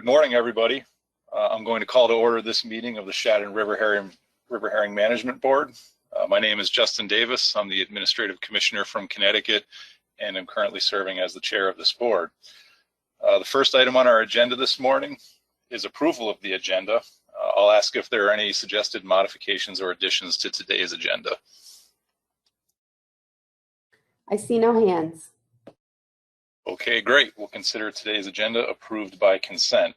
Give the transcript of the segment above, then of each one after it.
morning, everybody. I'm going to call to order this meeting of the Shad and River Herring Management Board. My name is Justin Davis. I'm the Administrative Commissioner from Connecticut, and I'm currently serving as the chair of this board. The first item on our agenda this morning is approval of the agenda. I'll ask if there are any suggested modifications or additions to today's agenda. I see no hands. Okay, great. We'll consider today's agenda approved by consent.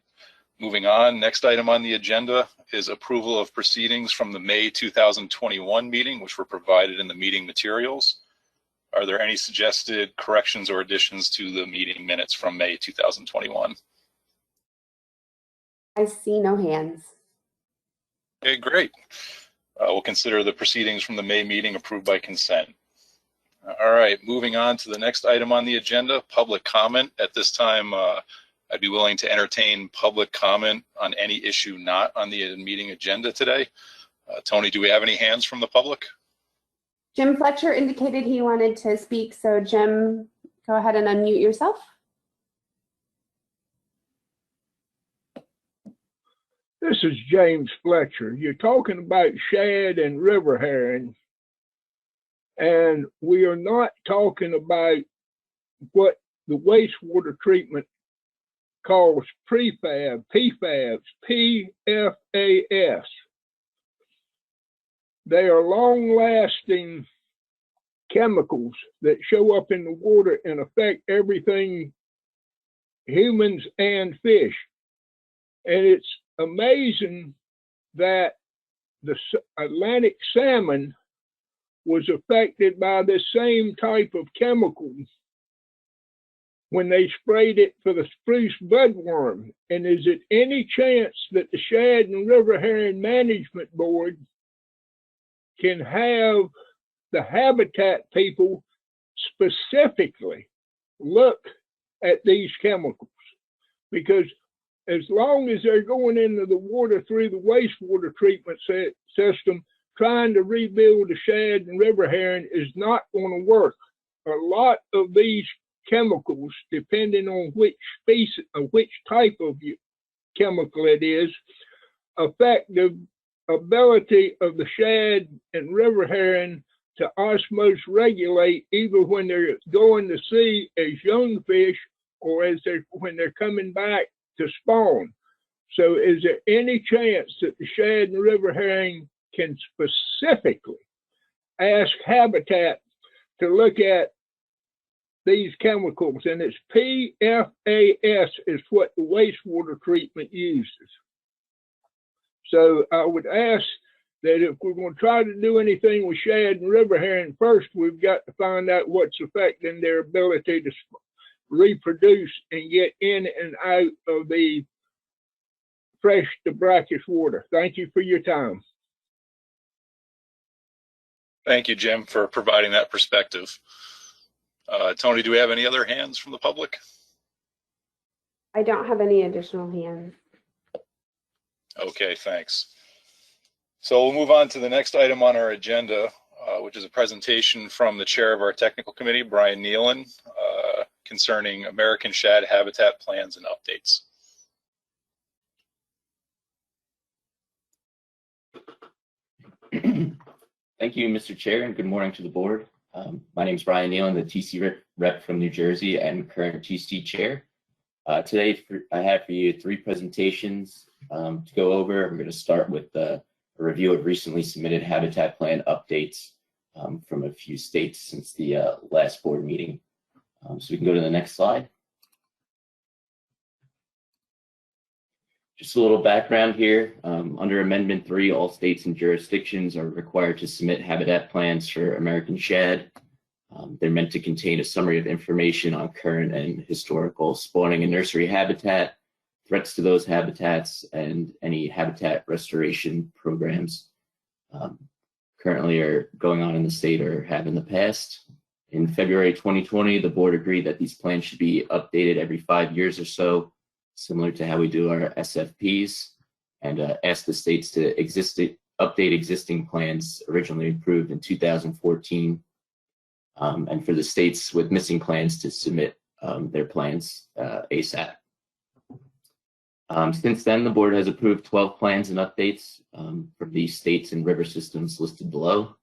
Moving on, next item on the agenda is approval of proceedings from the May 2021 meeting, which were provided in the meeting materials. Are there any suggested corrections or additions to the meeting minutes from May 2021? I see no hands. Okay, great. We'll consider the proceedings from the May meeting approved by consent. All right, moving on to the next item on the agenda, public comment. At this time, I'd be willing to entertain public comment on any issue not on the meeting agenda today. Tony, do we have any hands from the public? Jim Fletcher indicated he wanted to speak, so Jim, go ahead and unmute yourself. This is James Fletcher. You're talking about shad and river herring, and we are not talking about what the wastewater treatment calls PFAS. They are long-lasting chemicals that show up in the water and affect everything, humans and fish. And it's amazing that the Atlantic salmon was affected by the same type of chemical when they sprayed it for the spruce budworm. And is it any chance that the Shad and River Herring Management Board can have the habitat people specifically look at these chemicals? Because as long as they're going into the water through the wastewater treatment system, trying to rebuild the shad and river herring is not going to work. A lot of these chemicals, depending on which species or which type of chemical it is, affect the ability of the shad and river herring to osmosis regulate either when they're going to sea as young fish or when they're coming back to spawn. So is there any chance that the shad and river herring can specifically ask habitat to look at these chemicals? And it's PFAS is what the wastewater treatment uses. So I would ask that if we're going to try to do anything with shad and river herring, first we've got to find out what's affecting their ability to reproduce and get in and out of the fresh to brackish water. Thank you for your time. Thank you, Jim, for providing that perspective. Tony, do we have any other hands from the public? I don't have any additional hands. Okay, thanks. So we'll move on to the next item on our agenda, which is a presentation from the chair of our technical committee, Brian Nealon, concerning American shad habitat plans and updates. Thank you, Mr. Chair, and good morning to the board. My name is Brian Nealon, the TC rep from New Jersey and current TC chair. Today, I have for you 3 presentations to go over. We're going to start with a review of recently submitted habitat plan updates from a few states since the last board meeting. So we can go to the next slide. Just a little background here. Under Amendment 3, all states and jurisdictions are required to submit habitat plans for American shad. They're meant to contain a summary of information on current and historical spawning and nursery habitat, threats to those habitats, and any habitat restoration programs currently are going on in the state or have in the past. In February 2020, the board agreed that these plans should be updated every 5 years or so, similar to how we do our SFPs, and asked the states to update existing plans originally approved in 2014, and for the states with missing plans to submit their plans ASAP. Since then, the board has approved 12 plans and updates for the states and river systems listed below.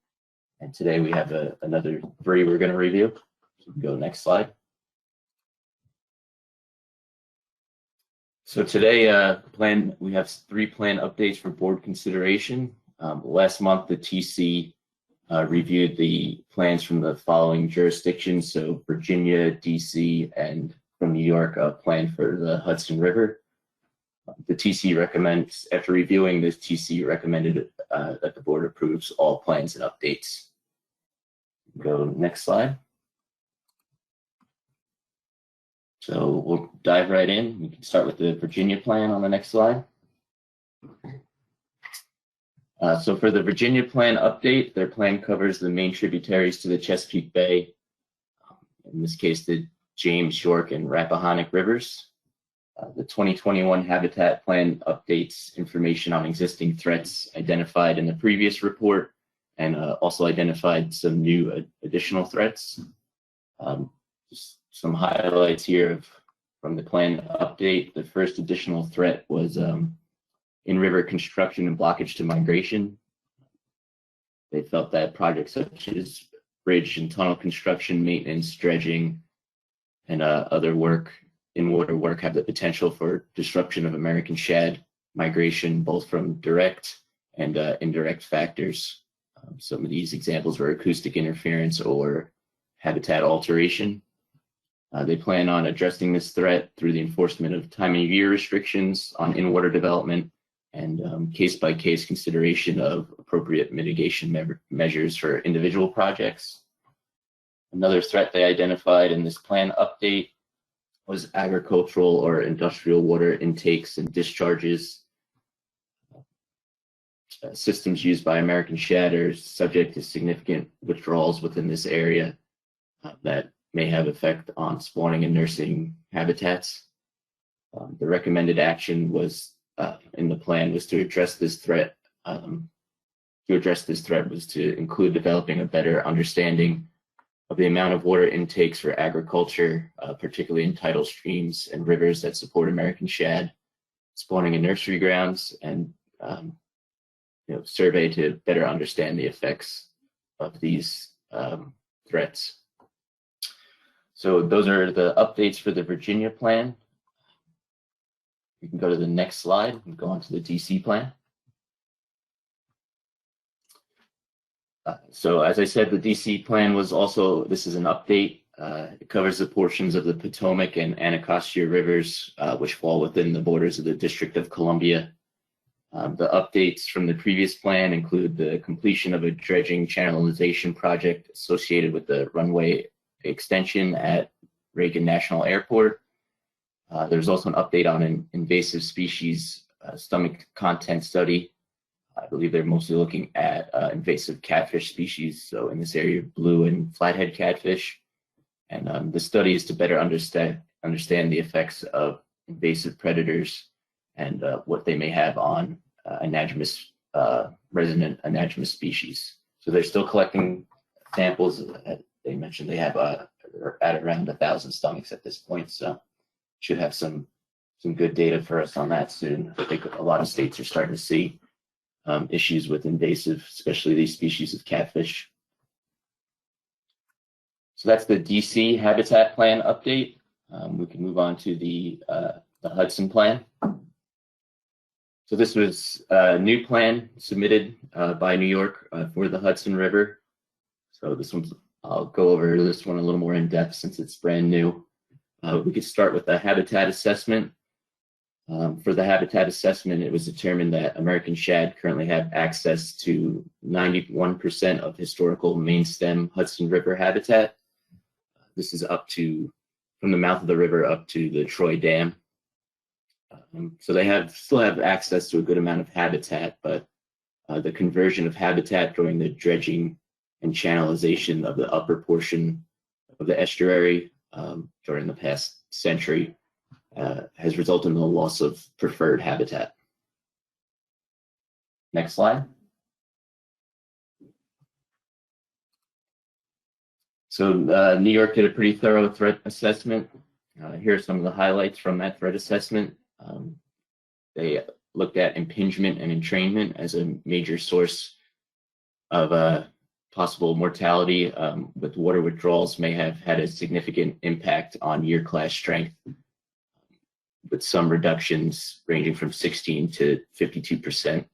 And today we have another 3 we're going to review. So we can go next slide. So today, we have 3 plan updates for board consideration. Last month, the TC reviewed the plans from the following jurisdictions. So Virginia, DC, and from New York, a plan for the Hudson River. The TC recommends, after reviewing this, TC recommended that the board approves all plans and updates. Go next slide. So we'll dive right in. We can start with the Virginia plan on the next slide. So for the Virginia plan update, their plan covers the main tributaries to the Chesapeake Bay, in this case, the James, York, and Rappahannock rivers. The 2021 Habitat Plan updates information on existing threats identified in the previous report and also identified some new additional threats. Just some highlights here from the plan update. The first additional threat was in-river construction and blockage to migration. They felt that projects such as bridge and tunnel construction, maintenance, dredging, and other work, in-water work, have the potential for disruption of American shad migration, both from direct and indirect factors. Some of these examples were acoustic interference or habitat alteration. They plan on addressing this threat through the enforcement of time of year restrictions on in-water development and case-by-case consideration of appropriate mitigation measures for individual projects. Another threat they identified in this plan update was agricultural or industrial water intakes and discharges. Systems used by American shad are subject to significant withdrawals within this area that may have effect on spawning and nursing habitats. The recommended action was in the plan was to address this threat. Was to include developing a better understanding of the amount of water intakes for agriculture, particularly in tidal streams and rivers that support American shad, spawning in nursery grounds, and survey to better understand the effects of these threats. So those are the updates for the Virginia plan. We can go to the next slide and go on to the DC plan. So as I said, the DC plan was also, this is an update. It covers the portions of the Potomac and Anacostia rivers, which fall within the borders of the District of Columbia. The updates from the previous plan include the completion of a dredging channelization project associated with the runway extension at Reagan National Airport. There's also an update on an invasive species stomach content study. I believe they're mostly looking at invasive catfish species, so in this area, blue and flathead catfish. And the study is to better understand the effects of invasive predators and what they may have on resident anadromous species. So they're still collecting samples. They mentioned they have at around 1,000 stomachs at this point, so should have some good data for us on that soon. I think a lot of states are starting to see issues with invasive, especially these species of catfish. So that's the DC Habitat Plan update. We can move on to the Hudson Plan. So this was a new plan submitted by New York for the Hudson River. So this one's, I'll go over this one a little more in depth since it's brand new. We could start with the habitat assessment. For the habitat assessment, it was determined that American shad currently have access to 91% of historical main stem Hudson River habitat. This is up to, from the mouth of the river up to the Troy Dam. So they still have access to a good amount of habitat, but the conversion of habitat during the dredging and channelization of the upper portion of the estuary during the past century has resulted in the loss of preferred habitat. Next slide. So New York did a pretty thorough threat assessment. Here are some of the highlights from that threat assessment. They looked at impingement and entrainment as a major source of possible mortality, with water withdrawals may have had a significant impact on year class strength, with some reductions ranging from 16 to 52%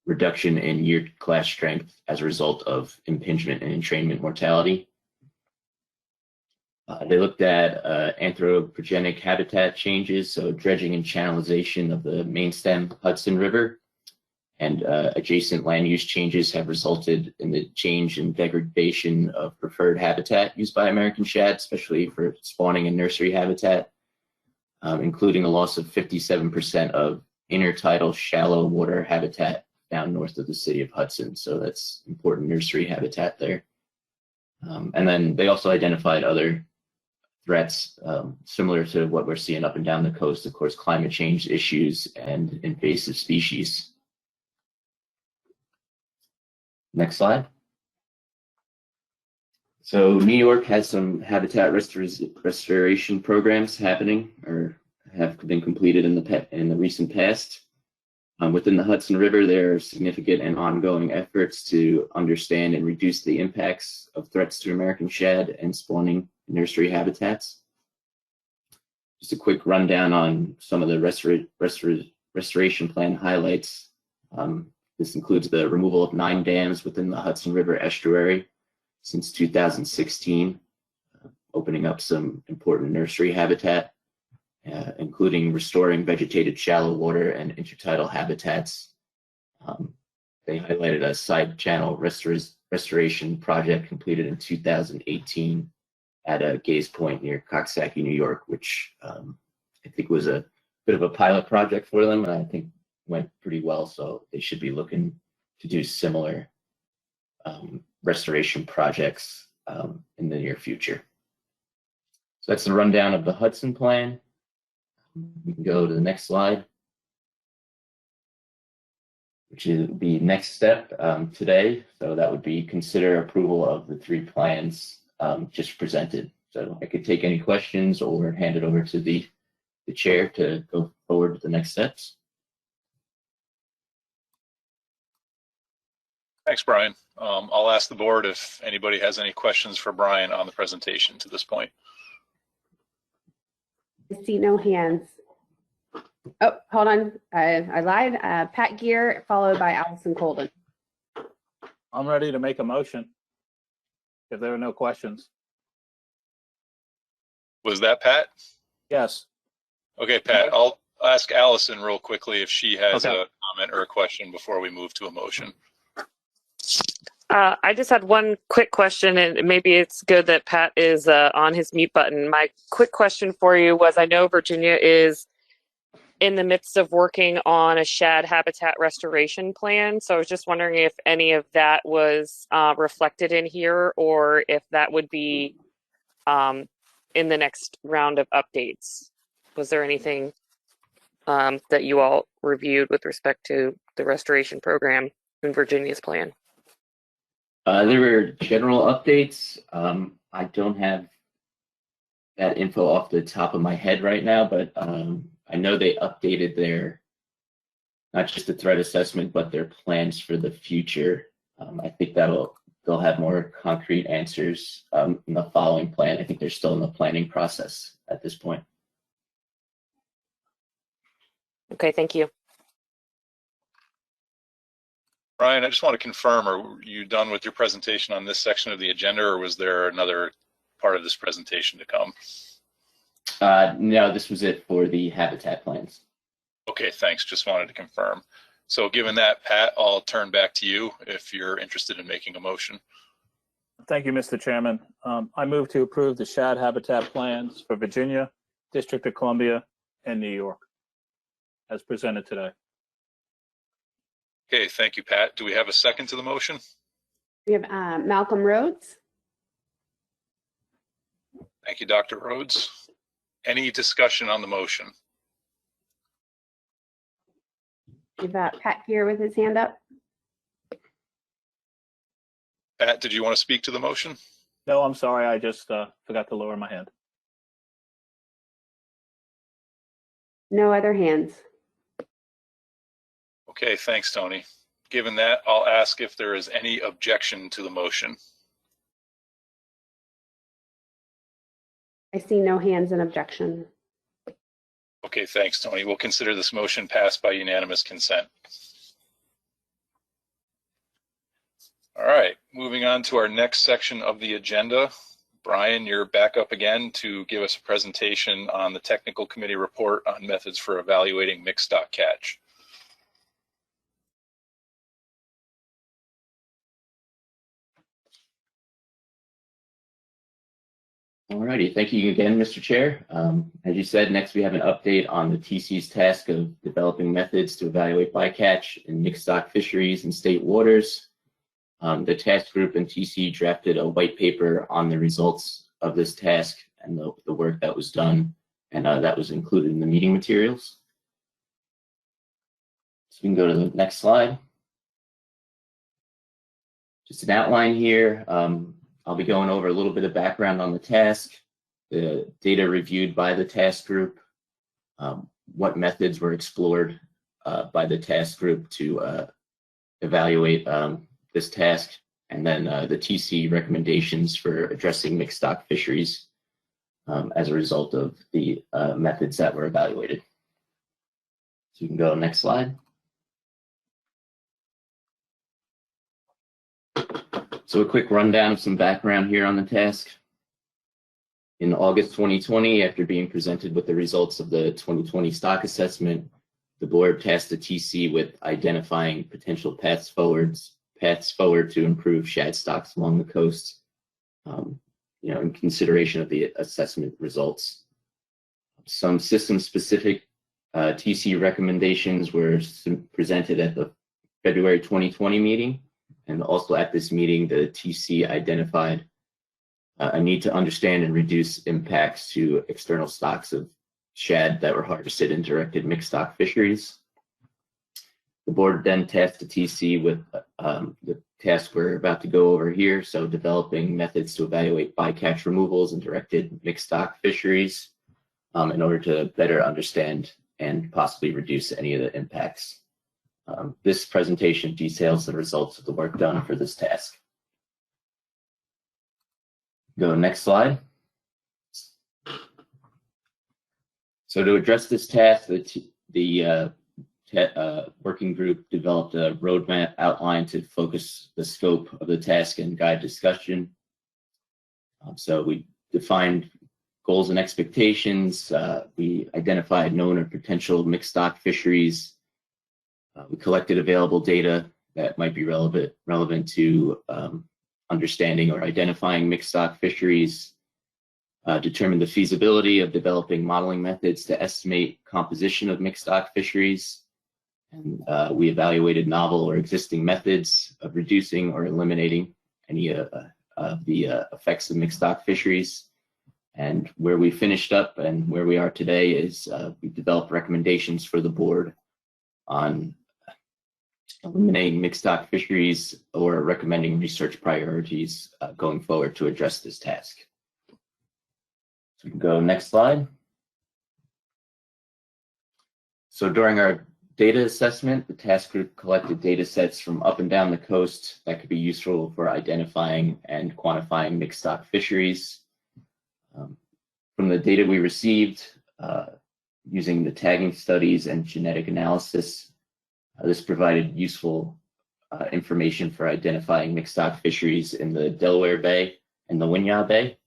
reduction in year class strength as a result of impingement and entrainment mortality. They looked at anthropogenic habitat changes, so dredging and channelization of the main stem Hudson River, and adjacent land use changes have resulted in the change and degradation of preferred habitat used by American shad, especially for spawning and nursery habitat, including a loss of 57% of intertidal shallow water habitat down north of the city of Hudson. So that's important nursery habitat there. And then they also identified other threats similar to what we're seeing up and down the coast, of course, climate change issues and invasive species. Next slide. So New York has some habitat restoration programs happening or have been completed in the recent past. Within the Hudson River, there are significant and ongoing efforts to understand and reduce the impacts of threats to American shad and spawning nursery habitats. Just a quick rundown on some of the restoration plan highlights. This includes the removal of 9 dams within the Hudson River estuary since 2016, opening up some important nursery habitat, including restoring vegetated shallow water and intertidal habitats. They highlighted a side channel restoration project completed in 2018 at Gaze Point near Coxsackie, New York, which I think was a bit of a pilot project for them, and I think went pretty well, so they should be looking to do similar restoration projects in the near future. So that's the rundown of the Hudson plan. We can go to the next slide, which is the next step today. So that would be consider approval of the 3 plans just presented. So I could take any questions or hand it over to the chair to go forward to the next steps. Thanks, Brian. I'll ask the board if anybody has any questions for Brian on the presentation to this point. I see no hands. Oh, hold on. I lied. Pat Gear, followed by Allison Colden. I'm ready to make a motion if there are no questions. Was that Pat? Yes. Okay, Pat, I'll ask Allison real quickly if she has Okay. a comment or a question before we move to a motion. I just had one quick question, and maybe it's good that Pat is on his mute button. My quick question for you was, I know Virginia is in the midst of working on a shad habitat restoration plan, so I was just wondering if any of that was reflected in here, or if that would be in the next round of updates. Was there anything that you all reviewed with respect to the restoration program in Virginia's plan? There were general updates. I don't have that info off the top of my head right now, but I know they updated their, not just the threat assessment, but their plans for the future. I think they'll have more concrete answers in the following plan. I think they're still in the planning process at this point. Okay, thank you. Brian, I just want to confirm, are you done with your presentation on this section of the agenda, or was there another part of this presentation to come? No, this was it for the habitat plans. Okay, thanks. Just wanted to confirm. So given that, Pat, I'll turn back to you if you're interested in making a motion. Thank you, Mr. Chairman. I move to approve the shad habitat plans for Virginia, District of Columbia, and New York as presented today. Okay, thank you, Pat. Do we have a second to the motion? We have Malcolm Rhodes. Thank you, Dr. Rhodes. Any discussion on the motion? We've got Pat Gear with his hand up. Pat, did you want to speak to the motion? No, I'm sorry. I just forgot to lower my hand. No other hands. Okay, thanks, Tony. Given that, I'll ask if there is any objection to the motion. I see no hands in objection. Okay, thanks, Tony. We'll consider this motion passed by unanimous consent. All right, moving on to our next section of the agenda. Brian, you're back up again to give us a presentation on the technical committee report on methods for evaluating mixed stock catch. Alrighty, thank you again, Mr. Chair. As you said, next we have an update on the TC's task of developing methods to evaluate bycatch in mixed stock fisheries and state waters. The task group and TC drafted a white paper on the results of this task and the work that was done, and that was included in the meeting materials. So we can go to the next slide. Just an outline here. I'll be going over a little bit of background on the task, the data reviewed by the task group, what methods were explored by the task group to evaluate this task, and then the TC recommendations for addressing mixed stock fisheries as a result of the methods that were evaluated. So you can go to the next slide. So a quick rundown of some background here on the task. In August 2020, after being presented with the results of the 2020 stock assessment, the board tasked the TC with identifying potential paths forward to improve shad stocks along the coast, in consideration of the assessment results. Some system-specific TC recommendations were presented at the February 2020 meeting. And also at this meeting, the TC identified a need to understand and reduce impacts to external stocks of shad that were harvested in directed mixed stock fisheries. The board then tasked the TC with the task we're about to go over here, so developing methods to evaluate bycatch removals in directed mixed stock fisheries in order to better understand and possibly reduce any of the impacts. This presentation details the results of the work done for this task. Go next slide. So to address this task, the working group developed a roadmap outline to focus the scope of the task and guide discussion. So we defined goals and expectations. We identified known or potential mixed stock fisheries. We collected available data that might be relevant to understanding or identifying mixed stock fisheries, determined the feasibility of developing modeling methods to estimate composition of mixed stock fisheries, and we evaluated novel or existing methods of reducing or eliminating any of the effects of mixed stock fisheries. And where we finished up and where we are today is we developed recommendations for the board on eliminating mixed stock fisheries or recommending research priorities going forward to address this task. So we can go next slide. So during our data assessment, the task group collected data sets from up and down the coast that could be useful for identifying and quantifying mixed stock fisheries. From the data we received, using the tagging studies and genetic analysis, this provided useful information for identifying mixed stock fisheries in the Delaware Bay and the Winyah Bay.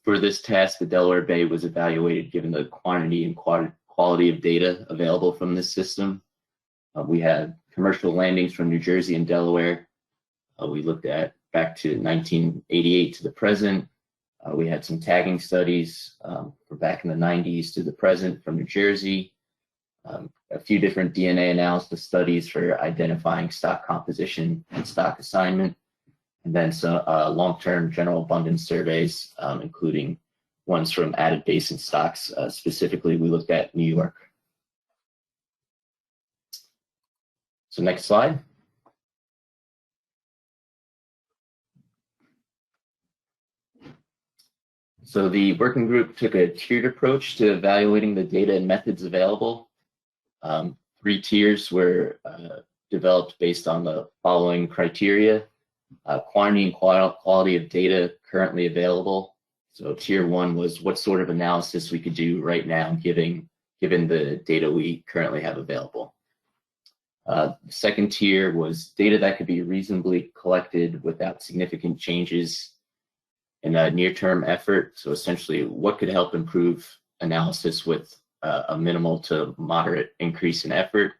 For this task, the Delaware Bay was evaluated given the quantity and quality of data available from this system. We had commercial landings from New Jersey and Delaware. We looked at back to 1988 to the present. We had some tagging studies for back in the 90s to the present from New Jersey. A few different DNA analysis studies for identifying stock composition and stock assignment, and then some long-term general abundance surveys, including ones from added basin stocks. Specifically, we looked at New York. So next slide. So the working group took a tiered approach to evaluating the data and methods available. 3 tiers were developed based on the following criteria: quantity and quality of data currently available. So tier 1 was what sort of analysis we could do right now, given the data we currently have available. Second tier was data that could be reasonably collected without significant changes in a near-term effort. So essentially, what could help improve analysis with a minimal to moderate increase in effort.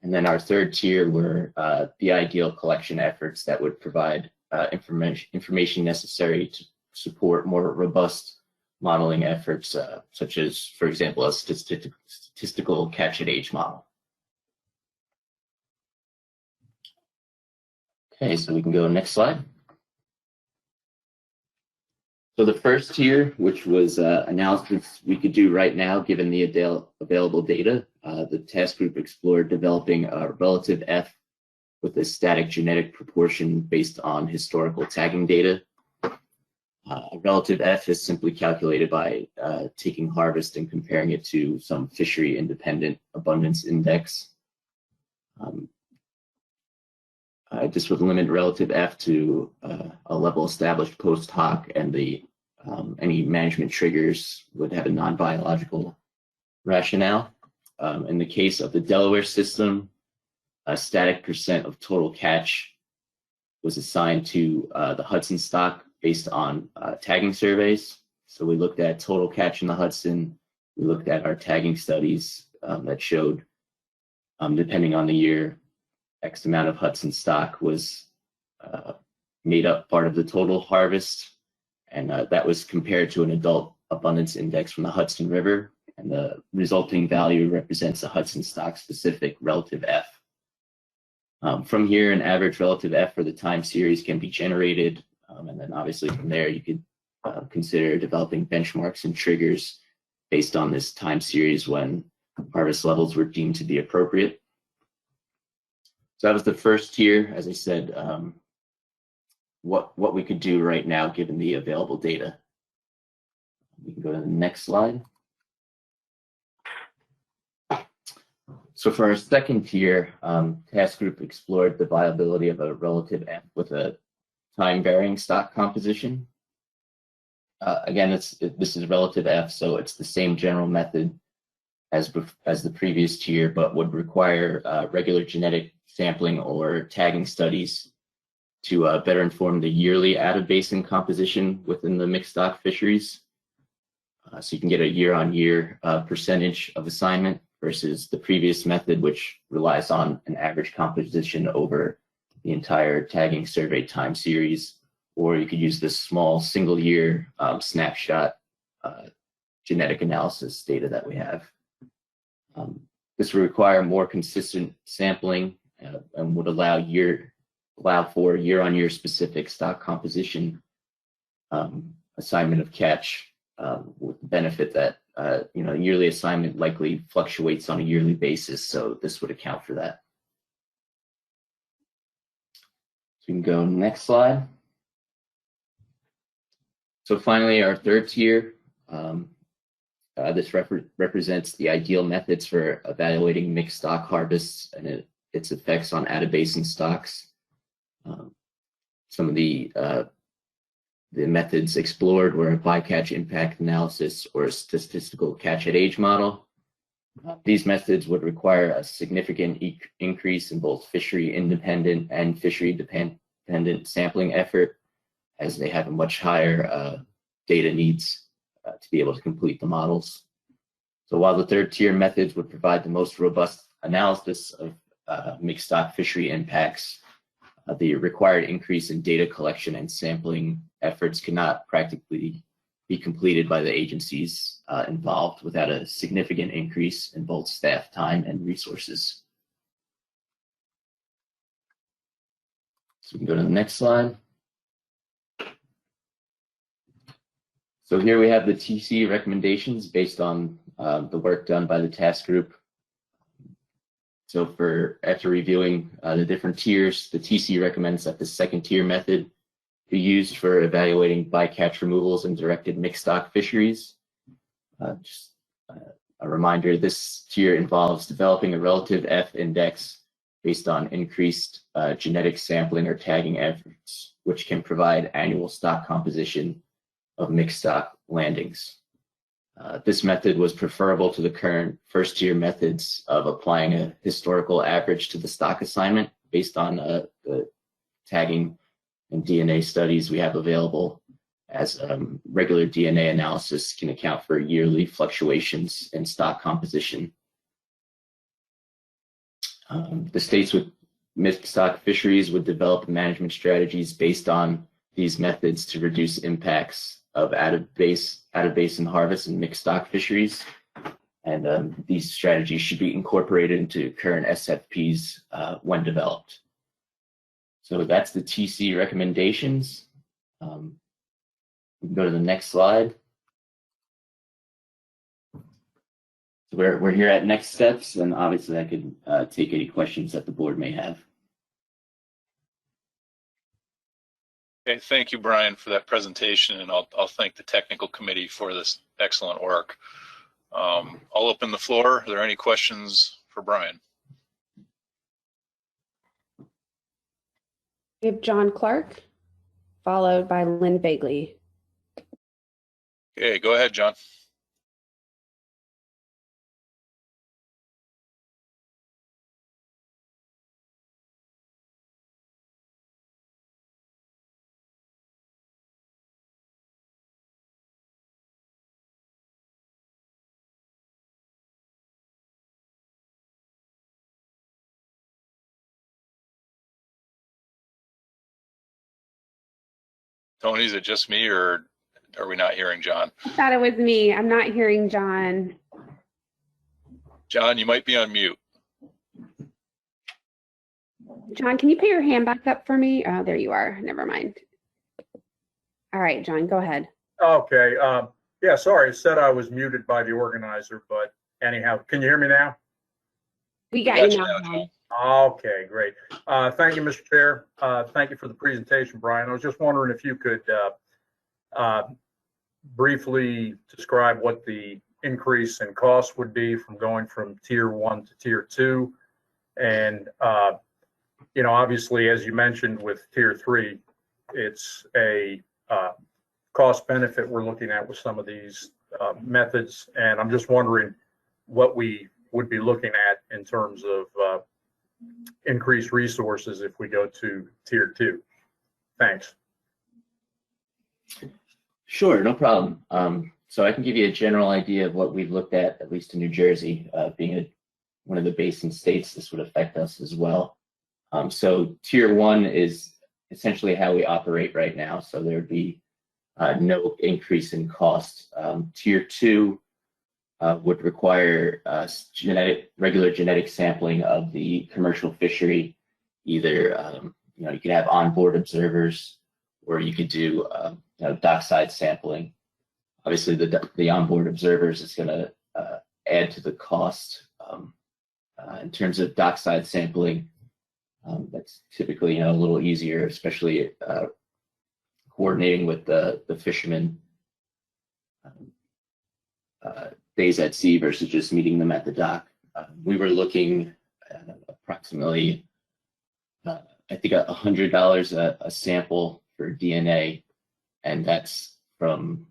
And then our third tier were the ideal collection efforts that would provide information necessary to support more robust modeling efforts, such as, for example, a statistical catch-at-age model. Okay, so we can go next slide. So the first tier, which was analysis we could do right now given the available data, the task group explored developing a relative F with a static genetic proportion based on historical tagging data. A relative F is simply calculated by taking harvest and comparing it to some fishery independent abundance index. This would limit relative F to a level established post hoc, and any management triggers would have a non-biological rationale. In the case of the Delaware system, a static percent of total catch was assigned to the Hudson stock based on tagging surveys. So we looked at total catch in the Hudson. We looked at our tagging studies that showed, depending on the year, X amount of Hudson stock was made up part of the total harvest, and that was compared to an adult abundance index from the Hudson River, and the resulting value represents a Hudson stock specific relative F. From here, an average relative F for the time series can be generated, and then obviously from there you could consider developing benchmarks and triggers based on this time series when harvest levels were deemed to be appropriate. So that was the first tier, as I said, what we could do right now given the available data. We can go to the next slide. So for our second tier, task group explored the viability of a relative F with a time varying stock composition. Again, this is relative F, so it's the same general method as the previous tier, but would require regular genetic sampling or tagging studies to better inform the yearly added basin composition within the mixed stock fisheries. So you can get a year-on-year percentage of assignment versus the previous method, which relies on an average composition over the entire tagging survey time series, or you could use this small single-year snapshot genetic analysis data that we have. This would require more consistent sampling and would allow for year-on-year specific stock composition assignment of catch, with the benefit that yearly assignment likely fluctuates on a yearly basis, so this would account for that. So we can go next slide. So finally, our third tier. This represents the ideal methods for evaluating mixed stock harvests and its effects on added basin stocks. Some of the methods explored were a bycatch impact analysis or a statistical catch-at-age model. These methods would require a significant increase in both fishery independent and fishery dependent sampling effort, as they have a much higher data needs to be able to complete the models. So while the third tier methods would provide the most robust analysis of mixed stock fishery impacts, the required increase in data collection and sampling efforts cannot practically be completed by the agencies involved without a significant increase in both staff time and resources. So we can go to the next slide. So here we have the TC recommendations based on the work done by the task group. So after reviewing the different tiers, the TC recommends that the second tier method be used for evaluating bycatch removals and directed mixed stock fisheries. A reminder, this tier involves developing a relative F index based on increased genetic sampling or tagging efforts, which can provide annual stock composition of mixed stock landings. This method was preferable to the current first tier methods of applying a historical average to the stock assignment based on the tagging and DNA studies we have available, as regular DNA analysis can account for yearly fluctuations in stock composition. The states with mixed stock fisheries would develop management strategies based on these methods to reduce impacts of out-of-basin harvest and mixed stock fisheries. And these strategies should be incorporated into current SFPs when developed. So that's the TC recommendations. We can go to the next slide. So we're here at next steps, and obviously I could take any questions that the board may have. Okay, thank you, Brian, for that presentation, and I'll thank the technical committee for this excellent work. I'll open the floor. Are there any questions for Brian? We have John Clark, followed by Lynn Bagley. Okay, go ahead, John. Tony, is it just me, or are we not hearing John? I thought it was me. I'm not hearing John. John, you might be on mute. John, can you put your hand back up for me? Oh, there you are. Never mind. All right, John, go ahead. Okay. Yeah, sorry. It said I was muted by the organizer, but anyhow, can you hear me now? We got Gotcha you now, now, John. Okay, great. Thank you, Mr. Chair. Thank you for the presentation, Brian. I was just wondering if you could briefly describe what the increase in cost would be from going from tier 1 to tier 2. And, you know, obviously, as you mentioned with tier 3, it's a cost benefit we're looking at with some of these methods. And I'm just wondering what we would be looking at in terms of increased resources if we go to tier 2. Thanks. Sure, no problem. So I can give you a general idea of what we've looked at least in New Jersey, being one of the basin states. This would affect us as well. So tier 1 is essentially how we operate right now. So there would be no increase in cost. Tier 2 would require regular genetic sampling of the commercial fishery. Either you know, you could have onboard observers, or you could do you know, dockside sampling. Obviously, the onboard observers is going to add to the cost. In terms of dockside sampling, that's typically, you know, a little easier, especially coordinating with the fishermen. Days at sea versus just meeting them at the dock. We were looking at approximately, I think, $100 a sample for DNA, and that's from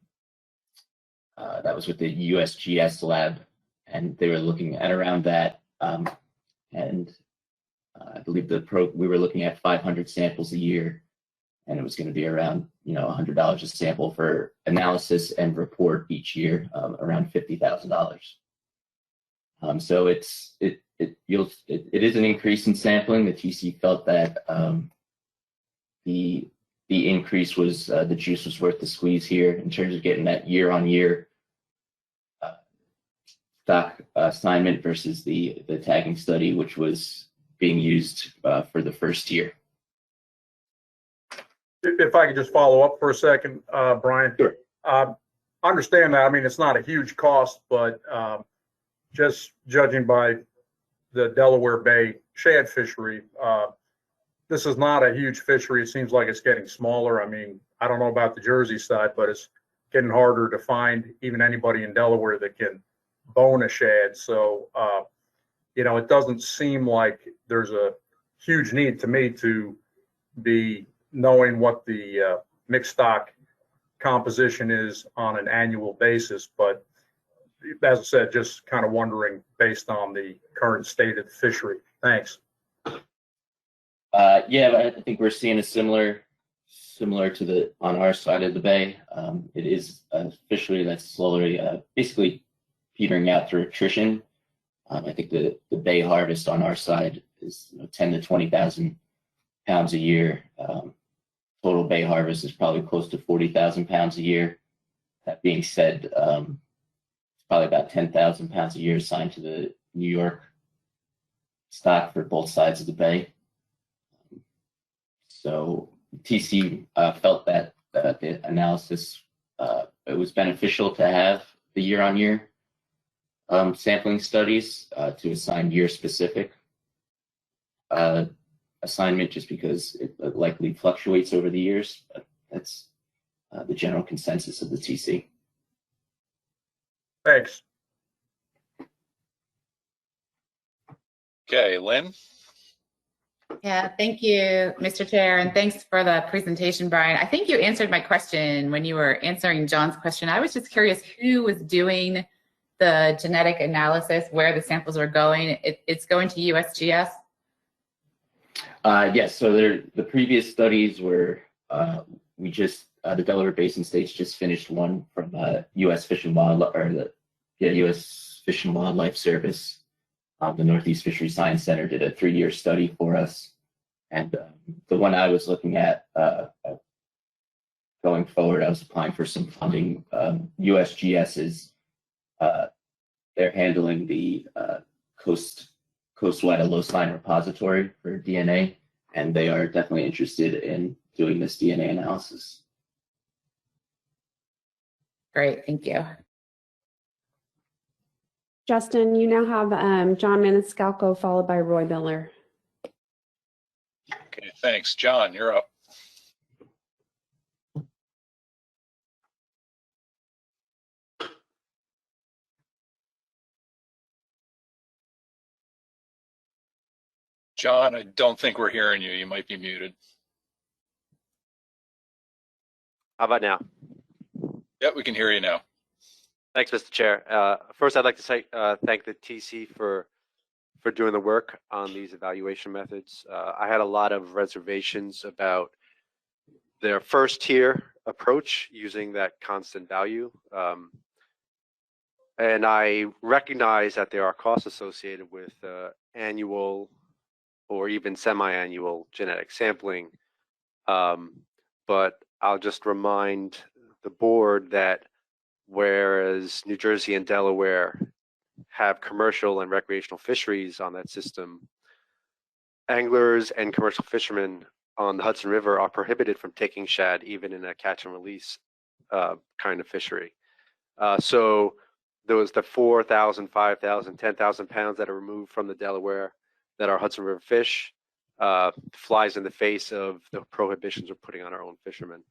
that was with the USGS lab, and they were looking at around that. And I believe we were looking at 500 samples a year, and it was going to be around, you know, $100 a sample for analysis and report each year, around $50,000. So it is an increase in sampling. The TC felt that the increase was the juice was worth the squeeze here in terms of getting that year-on-year stock assignment versus the tagging study, which was being used for the first year. If I could just follow up for a second, Brian. Sure. Understand that. I mean, it's not a huge cost, but just judging by the Delaware Bay shad fishery, this is not a huge fishery. It seems like it's getting smaller. I mean, I don't know about the Jersey side, but it's getting harder to find even anybody in Delaware that can bone a shad. So, you know, it doesn't seem like there's a huge need to me to be knowing what the mixed stock composition is on an annual basis. But as I said, just kind of wondering based on the current state of the fishery. Thanks. Yeah, I think we're seeing a similar to the on our side of the bay. It is a fishery that's slowly, basically petering out through attrition. I think the bay harvest on our side is 10 to 20,000 pounds a year. Total bay harvest is probably close to 40,000 pounds a year. That being said, it's probably about 10,000 pounds a year assigned to the New York stock for both sides of the bay. So TC felt that the analysis, it was beneficial to have the year-on-year sampling studies to assign year-specific assignment, just because it likely fluctuates over the years. But that's the general consensus of the TC. Thanks. Okay, Lynn? Yeah, thank you, Mr. Chair, and thanks for the presentation, Brian. I think you answered my question when you were answering John's question. I was just curious who was doing the genetic analysis, where the samples are going. It's going to USGS? Yes, so the previous studies were, the Delaware Basin states just finished one from U.S. Fish and Wildlife, or U.S. Fish and Wildlife Service. The Northeast Fisheries Science Center did a 3-year study for us. And the one I was looking at going forward, I was applying for some funding. USGS is, they're handling the Coastwide Allocine Repository for DNA, and they are definitely interested in doing this DNA analysis. Great, thank you. Justin, you now have John Maniscalco followed by Roy Miller. Okay, thanks. John, you're up. John, I don't think we're hearing you. You might be muted. How about now? Yep, we can hear you now. Thanks, Mr. Chair. First, I'd like to say thank the TC for doing the work on these evaluation methods. I had a lot of reservations about their first tier approach using that constant value. And I recognize that there are costs associated with annual or even semi-annual genetic sampling. But I'll just remind the board that whereas New Jersey and Delaware have commercial and recreational fisheries on that system, anglers and commercial fishermen on the Hudson River are prohibited from taking shad even in a catch and release kind of fishery. So there was the 4,000, 5,000, 10,000 pounds that are removed from the Delaware that are Hudson River fish, flies in the face of the prohibitions we're putting on our own fishermen.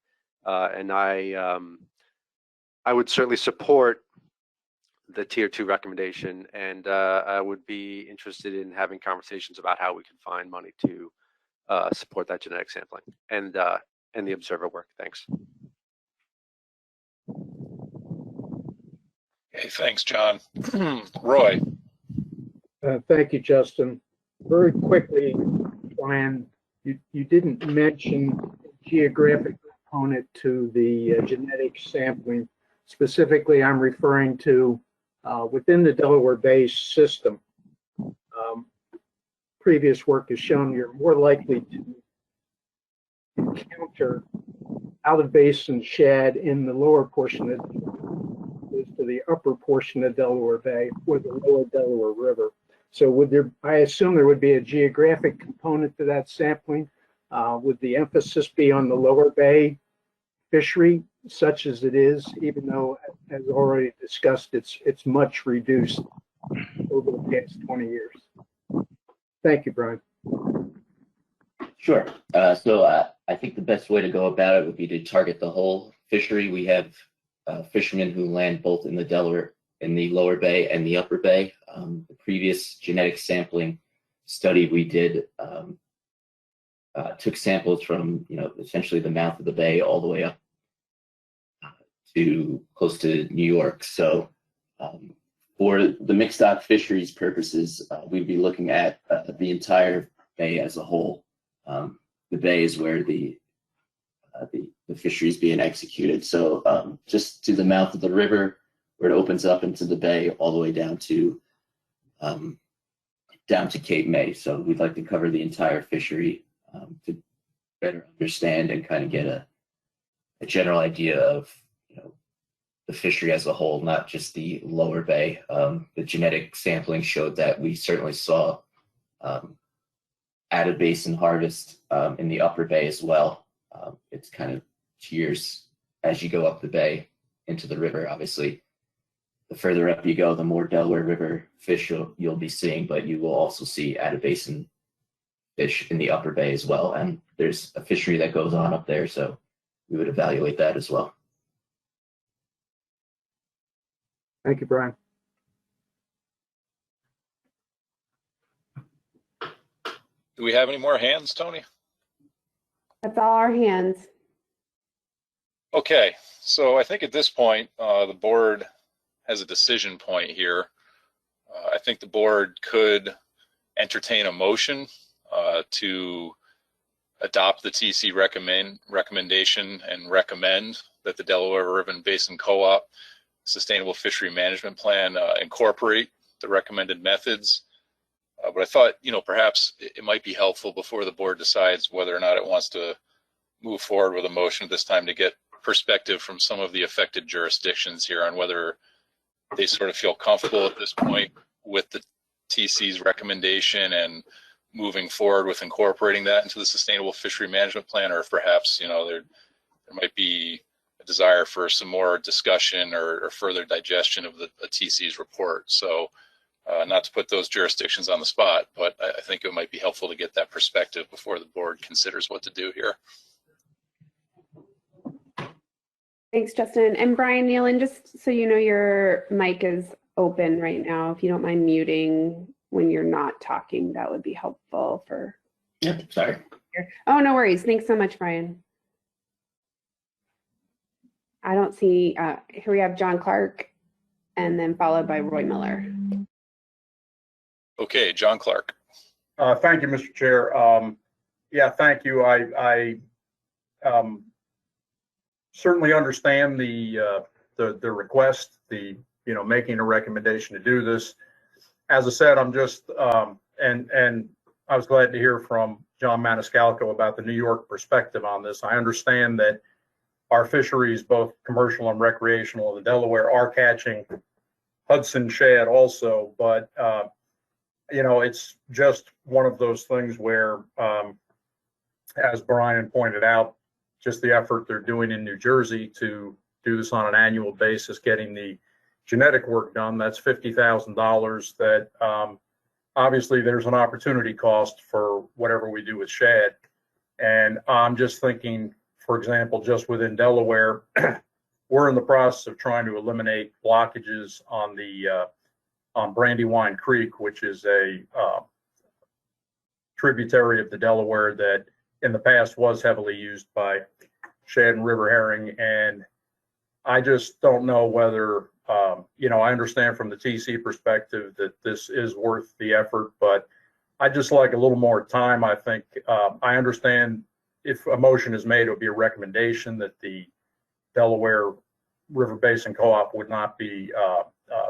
And I would certainly support the tier 2 recommendation, and I would be interested in having conversations about how we can find money to support that genetic sampling and the observer work. Thanks. Okay, thanks, John. Roy. Thank you, Justin. Very quickly, Brian, you didn't mention geographic component to the genetic sampling. Specifically, I'm referring to within the Delaware Bay system. Previous work has shown you're more likely to encounter out of basin shad in the lower portion of the upper portion of Delaware Bay or the lower Delaware River. So would there, I assume there would be a geographic component to that sampling. Would the emphasis be on the lower bay fishery, such as it is, even though, as already discussed, it's much reduced over the past 20 years? Thank you, Brian. Sure. So I think the best way to go about it would be to target the whole fishery. We have fishermen who land both in the Delaware in the lower bay and the upper bay. The previous genetic sampling study we did took samples from, essentially the mouth of the bay all the way up to close to New York. So for the mixed stock fisheries purposes, we'd be looking at the entire bay as a whole. The bay is where the fishery is being executed. So just to the mouth of the river, where it opens up into the bay, all the way down to Cape May. So we'd like to cover the entire fishery to better understand and kind of get a general idea of the fishery as a whole, not just the lower bay. The genetic sampling showed that we certainly saw added basin harvest in the upper bay as well. It's kind of tiers as you go up the bay into the river. Obviously, the further up you go, the more Delaware River fish you'll be seeing, but you will also see added basin fish in the upper bay as well. And there's a fishery that goes on up there, so we would evaluate that as well. Thank you, Brian. Do we have any more hands, Tony? That's all our hands. Okay, so I think at this point, the board has a decision point here. I think the board could entertain a motion to adopt the TC recommendation and recommend that the Delaware River Basin Co-op Sustainable Fishery Management Plan incorporate the recommended methods. But I thought, perhaps it might be helpful before the board decides whether or not it wants to move forward with a motion at this time to get perspective from some of the affected jurisdictions here on whether they sort of feel comfortable at this point with the TC's recommendation and moving forward with incorporating that into the Sustainable Fishery Management Plan, or if perhaps, there might be a desire for some more discussion or further digestion of the TC's report. So not to put those jurisdictions on the spot, but I think it might be helpful to get that perspective before the board considers what to do here. Thanks, Justin. And Brian Nealon, just so you know, your mic is open right now. If you don't mind muting when you're not talking, that would be helpful for. Yep, sorry. Oh, no worries. Thanks so much, Brian. I don't see, here we have John Clark and then followed by Roy Miller. Okay, John Clark. Thank you, Mr. Chair. Yeah, thank you. I certainly understand the request, making a recommendation to do this. As I said, I'm just and I was glad to hear from John Maniscalco about the New York perspective on this. I understand that our fisheries, both commercial and recreational in Delaware, are catching Hudson shad also, but it's just one of those things where, as Brian pointed out, just the effort they're doing in New Jersey to do this on an annual basis, getting the genetic work done, that's $50,000 that obviously there's an opportunity cost for whatever we do with shad. And I'm just thinking, for example, just within Delaware, we're in the process of trying to eliminate blockages on the on Brandywine Creek, which is a tributary of the Delaware that in the past was heavily used by shad and river herring. And I just don't know whether, I understand from the TC perspective that this is worth the effort, but I just like a little more time. I think I understand if a motion is made, it would be a recommendation that the Delaware River Basin Co-op would not be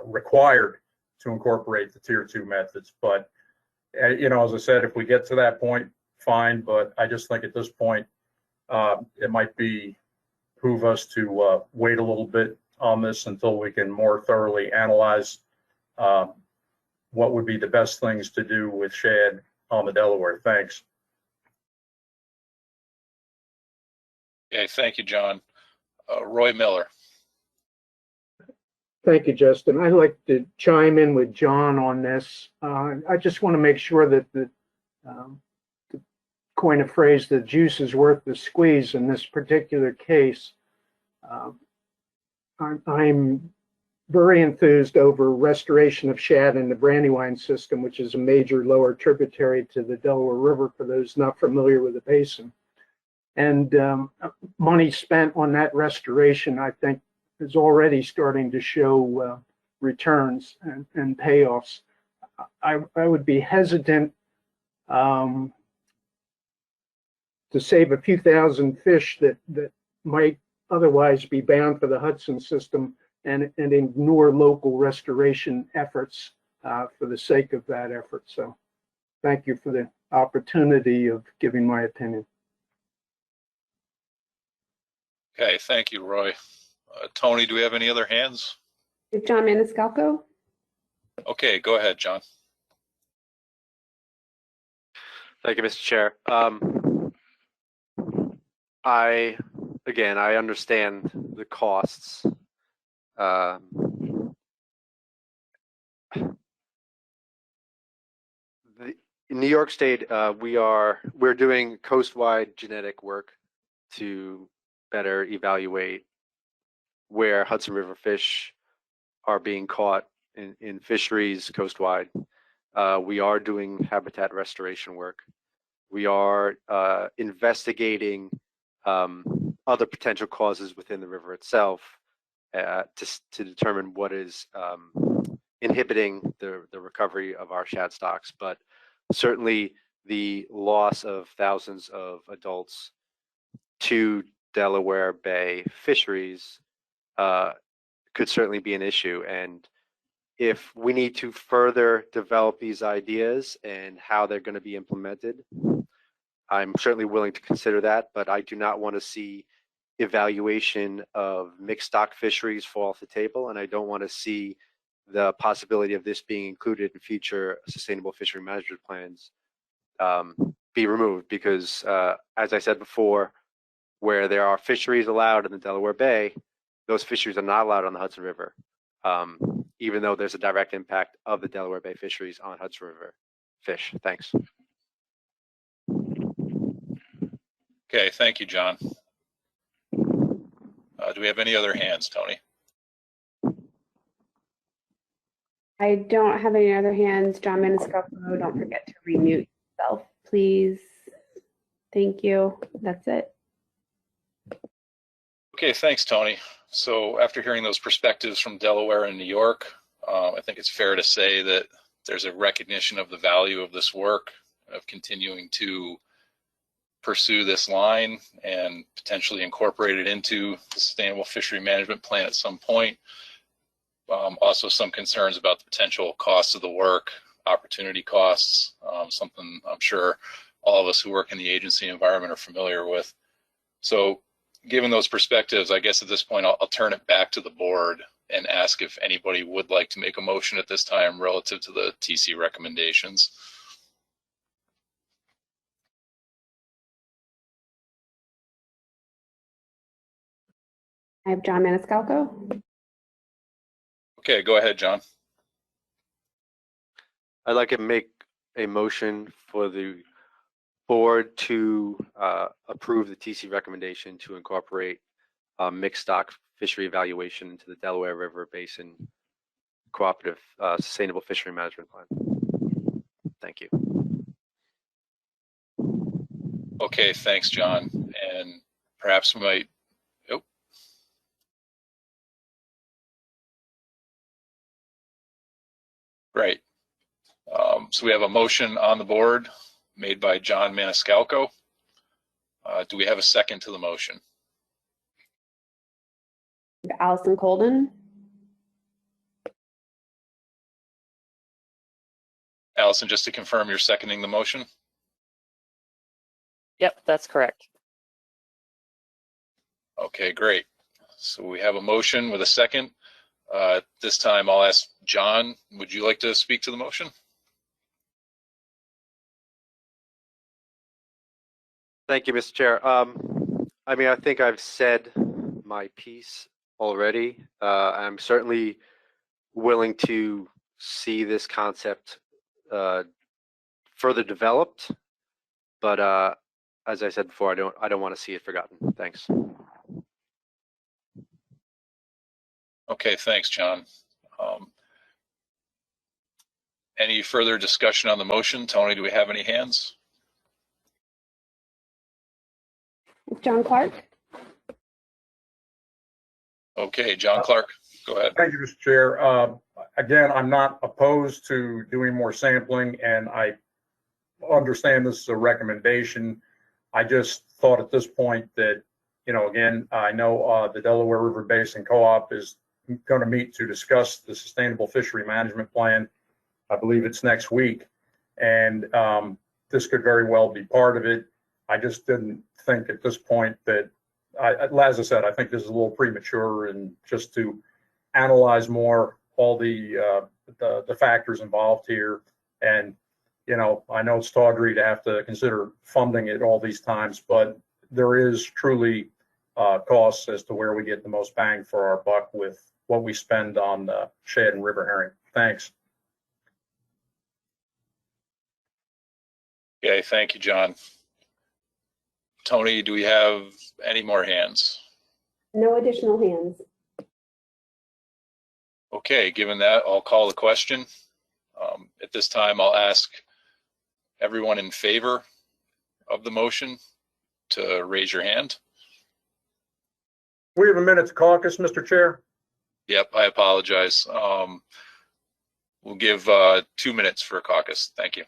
required to incorporate the Tier 2 methods. But, as I said, if we get to that point, fine. But I just think at this point, it might behoove us to wait a little bit on this until we can more thoroughly analyze what would be the best things to do with shad on the Delaware. Thanks. Okay, thank you, John. Roy Miller. Thank you, Justin. I'd like to chime in with John on this. I just want to make sure that to coin a phrase, the juice is worth the squeeze in this particular case. I'm very enthused over restoration of shad in the Brandywine system, which is a major lower tributary to the Delaware River, for those not familiar with the basin. And money spent on that restoration, I think, is already starting to show returns and payoffs. I would be hesitant to save a few thousand fish that might otherwise be bound for the Hudson system and ignore local restoration efforts for the sake of that effort. So thank you for the opportunity of giving my opinion. Okay, thank you, Roy. Tony, do we have any other hands? John Maniscalco? Okay, go ahead, John. Thank you, Mr. Chair. I understand the costs. In New York State, we're doing coastwide genetic work to better evaluate where Hudson River fish are being caught in fisheries coastwide. We are doing habitat restoration work. We are investigating other potential causes within the river itself to determine what is inhibiting the recovery of our shad stocks. But certainly the loss of thousands of adults to Delaware Bay fisheries could certainly be an issue. And if we need to further develop these ideas and how they're going to be implemented, I'm certainly willing to consider that, but I do not want to see evaluation of mixed stock fisheries fall off the table, and I don't want to see the possibility of this being included in future sustainable fishery management plans be removed, because as I said before, where there are fisheries allowed in the Delaware Bay, those fisheries are not allowed on the Hudson River, even though there's a direct impact of the Delaware Bay fisheries on Hudson River fish. Thanks. Okay, thank you, John. Do we have any other hands, Tony? I don't have any other hands. John Maniscalco, don't forget to remute yourself, please. Thank you. That's it. Okay, thanks, Tony. So after hearing those perspectives from Delaware and New York, I think it's fair to say that there's a recognition of the value of this work, of continuing to pursue this line and potentially incorporate it into the Sustainable Fishery Management Plan at some point. Also some concerns about the potential costs of the work, opportunity costs, something I'm sure all of us who work in the agency environment are familiar with. So given those perspectives, I guess at this point, I'll turn it back to the board and ask if anybody would like to make a motion at this time relative to the TC recommendations. I have John Maniscalco. Okay, go ahead, John. I'd like to make a motion for the board to approve the TC recommendation to incorporate mixed stock fishery evaluation into the Delaware River Basin Cooperative Sustainable Fishery Management Plan. Thank you. Okay, thanks, John. And perhaps we might, oh. Great. So we have a motion on the board made by John Maniscalco. Do we have a second to the motion? Allison Colden. Allison, just to confirm, you're seconding the motion? Yep, that's correct. Okay, great. So we have a motion with a second. This time I'll ask John, would you like to speak to the motion? Thank you, Mr. Chair. I mean, I think I've said my piece already. I'm certainly willing to see this concept further developed, but as I said before, I don't want to see it forgotten. Thanks. Okay, thanks, John. Any further discussion on the motion? Tony, do we have any hands? John Clark? Okay, John Clark, go ahead. Thank you, Mr. Chair. Again, I'm not opposed to doing more sampling, and I understand this is a recommendation. I just thought at this point that, you know, again, I know the Delaware River Basin Co-op is going to meet to discuss the Sustainable Fishery Management Plan. I believe it's next week, and this could very well be part of it. I just didn't think at this point that, as I said, I think this is a little premature, and just to analyze more all the factors involved here. And, you know, I know it's tawdry to have to consider funding it all these times, but there is truly costs as to where we get the most bang for our buck with what we spend on shad and river herring. Thanks. Okay, thank you, John. Tony, do we have any more hands? No additional hands. Okay, given that, I'll call the question. At this time, I'll ask everyone in favor of the motion to raise your hand. We have a minute to caucus, Mr. Chair. Yep, I apologize. We'll give 2 minutes for a caucus. Thank you.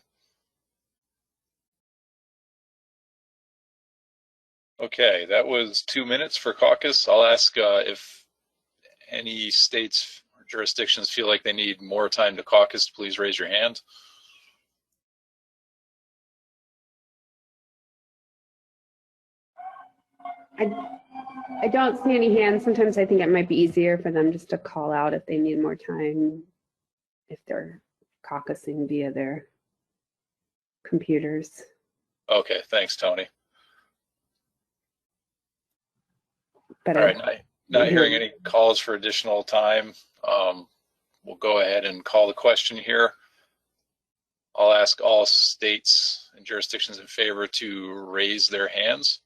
Okay, that was 2 minutes for caucus. I'll ask if any states or jurisdictions feel like they need more time to caucus, please raise your hand. I don't see any hands. Sometimes I think it might be easier for them just to call out if they need more time, if they're caucusing via their computers. Okay, thanks, Tony. But all right, not hearing any calls for additional time. We'll go ahead and call the question here. I'll ask all states and jurisdictions in favor to raise their hands.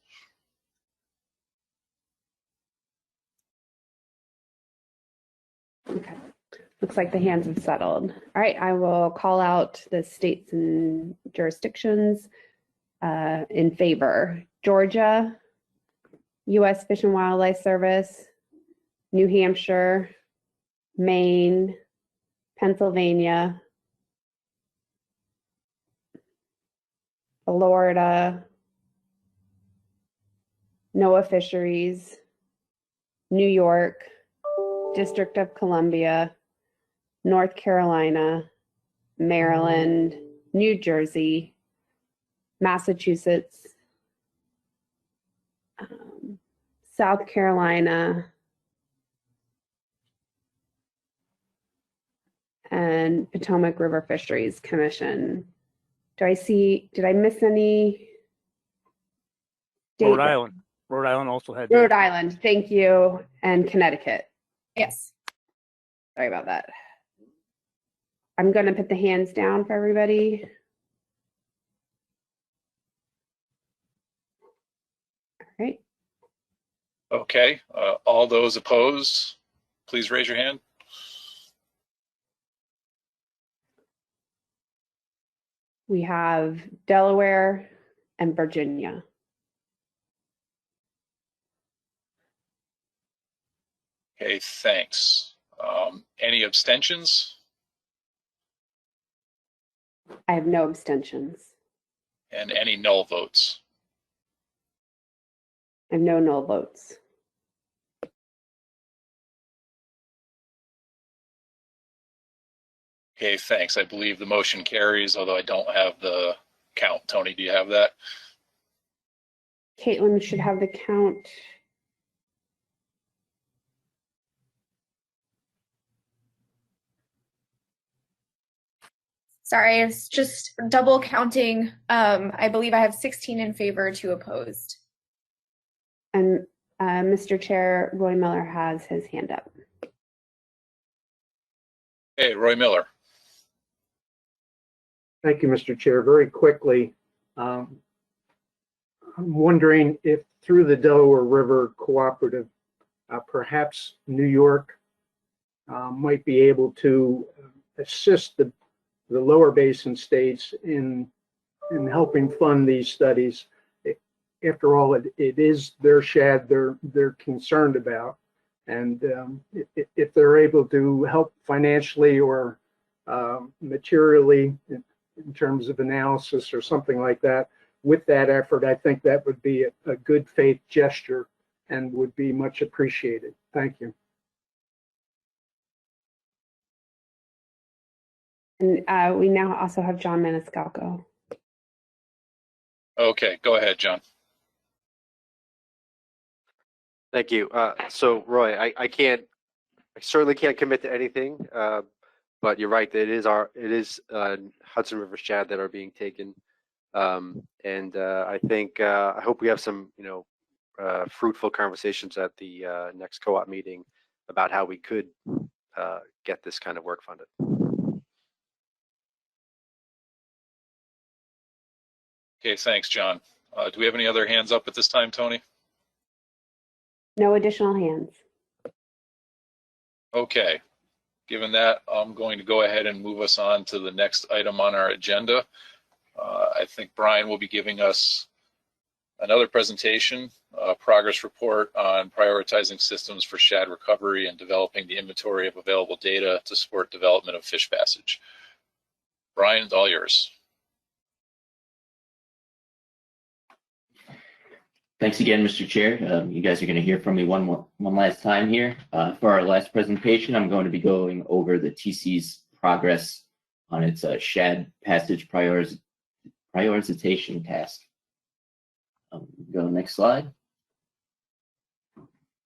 Okay, looks like the hands have settled. All right, I will call out the states and jurisdictions in favor. Georgia, U.S. Fish and Wildlife Service, New Hampshire, Maine, Pennsylvania, Florida, NOAA Fisheries, New York, District of Columbia, North Carolina, Maryland, New Jersey, Massachusetts, South Carolina, and Potomac River Fisheries Commission. Did I miss any? Rhode Island. Rhode Island also had. Rhode Island, thank you. And Connecticut. Yes. Sorry about that. I'm going to put the hands down for everybody. All right. Okay, all those opposed, please raise your hand. We have Delaware and Virginia. Okay, thanks. Any abstentions? I have no abstentions. And any null votes? I have no null votes. Okay, thanks. I believe the motion carries, although I don't have the count. Tony, do you have that? Caitlin should have the count. Sorry, it's just double counting. I believe I have 16 in favor, 2 opposed. And Mr. Chair, Roy Miller has his hand up. Okay, Roy Miller. Thank you, Mr. Chair. Very quickly, I'm wondering if through the Delaware River Cooperative, perhaps New York might be able to assist the lower basin states in helping fund these studies. After all, it is their shad they're concerned about, and if they're able to help financially or materially in terms of analysis or something like that with that effort, I think that would be a good faith gesture and would be much appreciated. Thank you. And we now also have John Maniscalco. Okay, go ahead, John. Thank you. So Roy, I certainly can't commit to anything, but you're right. It is Hudson River shad that are being taken, and I hope we have some fruitful conversations at the next co-op meeting about how we could get this kind of work funded. Okay, thanks, John. Do we have any other hands up at this time, Tony? No additional hands. Okay, given that, I'm going to go ahead and move us on to the next item on our agenda. I think Brian will be giving us another presentation, a progress report on prioritizing systems for shad recovery and developing the inventory of available data to support development of fish passage. Brian, it's all yours. Thanks again, Mr. Chair. You guys are going to hear from me one last time here. For our last presentation, I'm going to be going over the TC's progress on its shad passage prioritization task. Go next slide.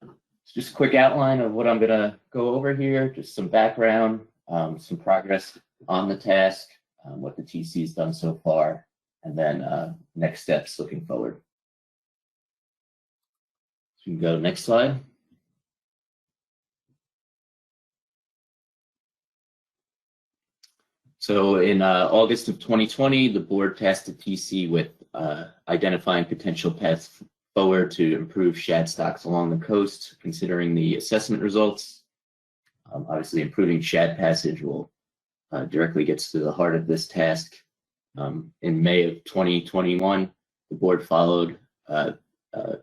It's just a quick outline of what I'm going to go over here, just some background, some progress on the task, what the TC has done so far, and then next steps looking forward. So we can go next slide. So in August of 2020, the board tasked the TC with identifying potential paths forward to improve shad stocks along the coast, considering the assessment results. Obviously, improving shad passage will directly gets to the heart of this task. In May of 2021, the board followed a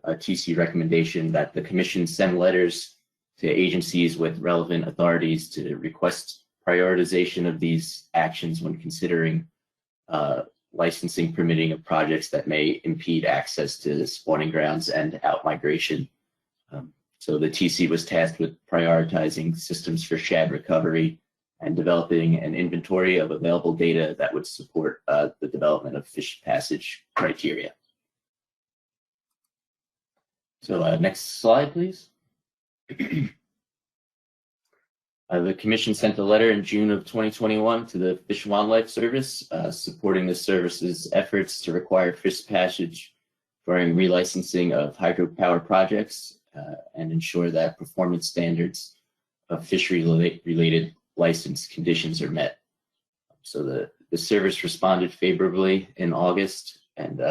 TC recommendation that the commission send letters to agencies with relevant authorities to request prioritization of these actions when considering licensing permitting of projects that may impede access to spawning grounds and outmigration. So the TC was tasked with prioritizing systems for shad recovery and developing an inventory of available data that would support the development of fish passage criteria. So next slide, please. The Commission sent a letter in June of 2021 to the Fish and Wildlife Service supporting the service's efforts to require fish passage during relicensing of hydropower projects and ensure that performance standards of fishery-related license conditions are met. So the service responded favorably in August, and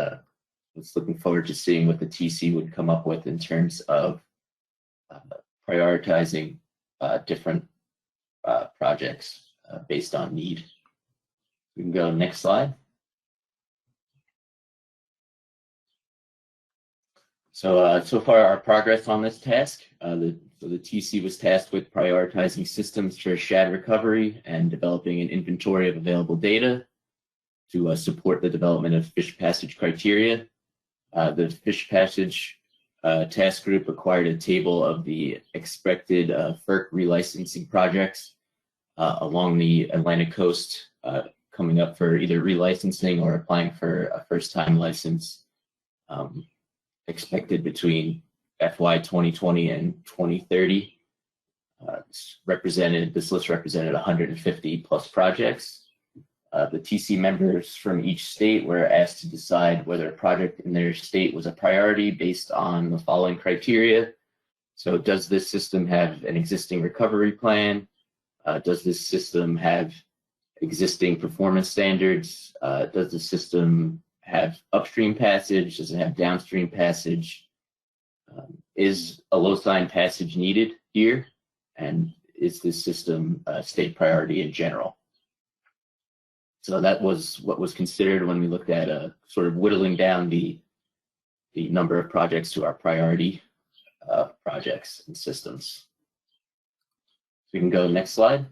was looking forward to seeing what the TC would come up with in terms of prioritizing different projects based on need. We can go next slide. So so far our progress on this task, the TC was tasked with prioritizing systems for shad recovery and developing an inventory of available data to support the development of fish passage criteria. The fish passage task group acquired a table of the expected FERC relicensing projects along the Atlantic coast coming up for either relicensing or applying for a first-time license expected between FY 2020 and 2030. This list represented 150 plus projects. The TC members from each state were asked to decide whether a project in their state was a priority based on the following criteria. So does this system have an existing recovery plan? Does this system have existing performance standards? Does the system have upstream passage? Does it have downstream passage? Is a low sign passage needed here? And is this system state priority in general? So that was what was considered when we looked at sort of whittling down the number of projects to our priority projects and systems. We can go next slide.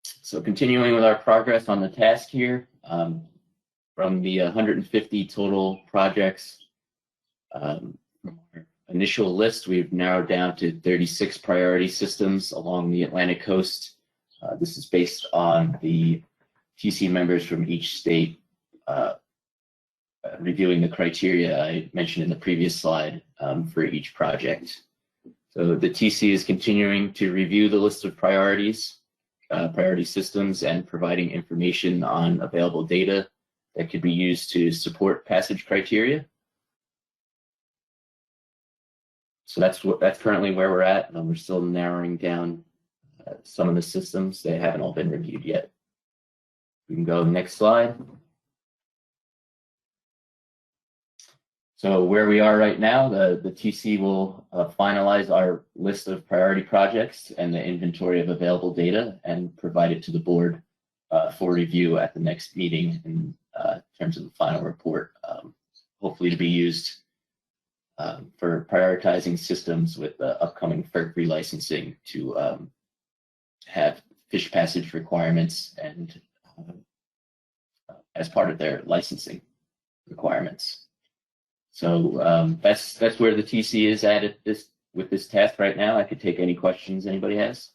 So continuing with our progress on the task here, from the 150 total projects from our initial list, we've narrowed down to 36 priority systems along the Atlantic coast. This is based on the TC members from each state reviewing the criteria I mentioned in the previous slide for each project. So the TC is continuing to review the list of priorities, priority systems, and providing information on available data that could be used to support passage criteria. So that's currently where we're at. We're still narrowing down some of the systems. They haven't all been reviewed yet. We can go next slide. So where we are right now, the TC will finalize our list of priority projects and the inventory of available data and provide it to the board for review at the next meeting in terms of the final report, hopefully to be used for prioritizing systems with the upcoming FERC relicensing to have fish passage requirements and as part of their licensing requirements. So that's where the TC is at with this task right now. I could take any questions anybody has.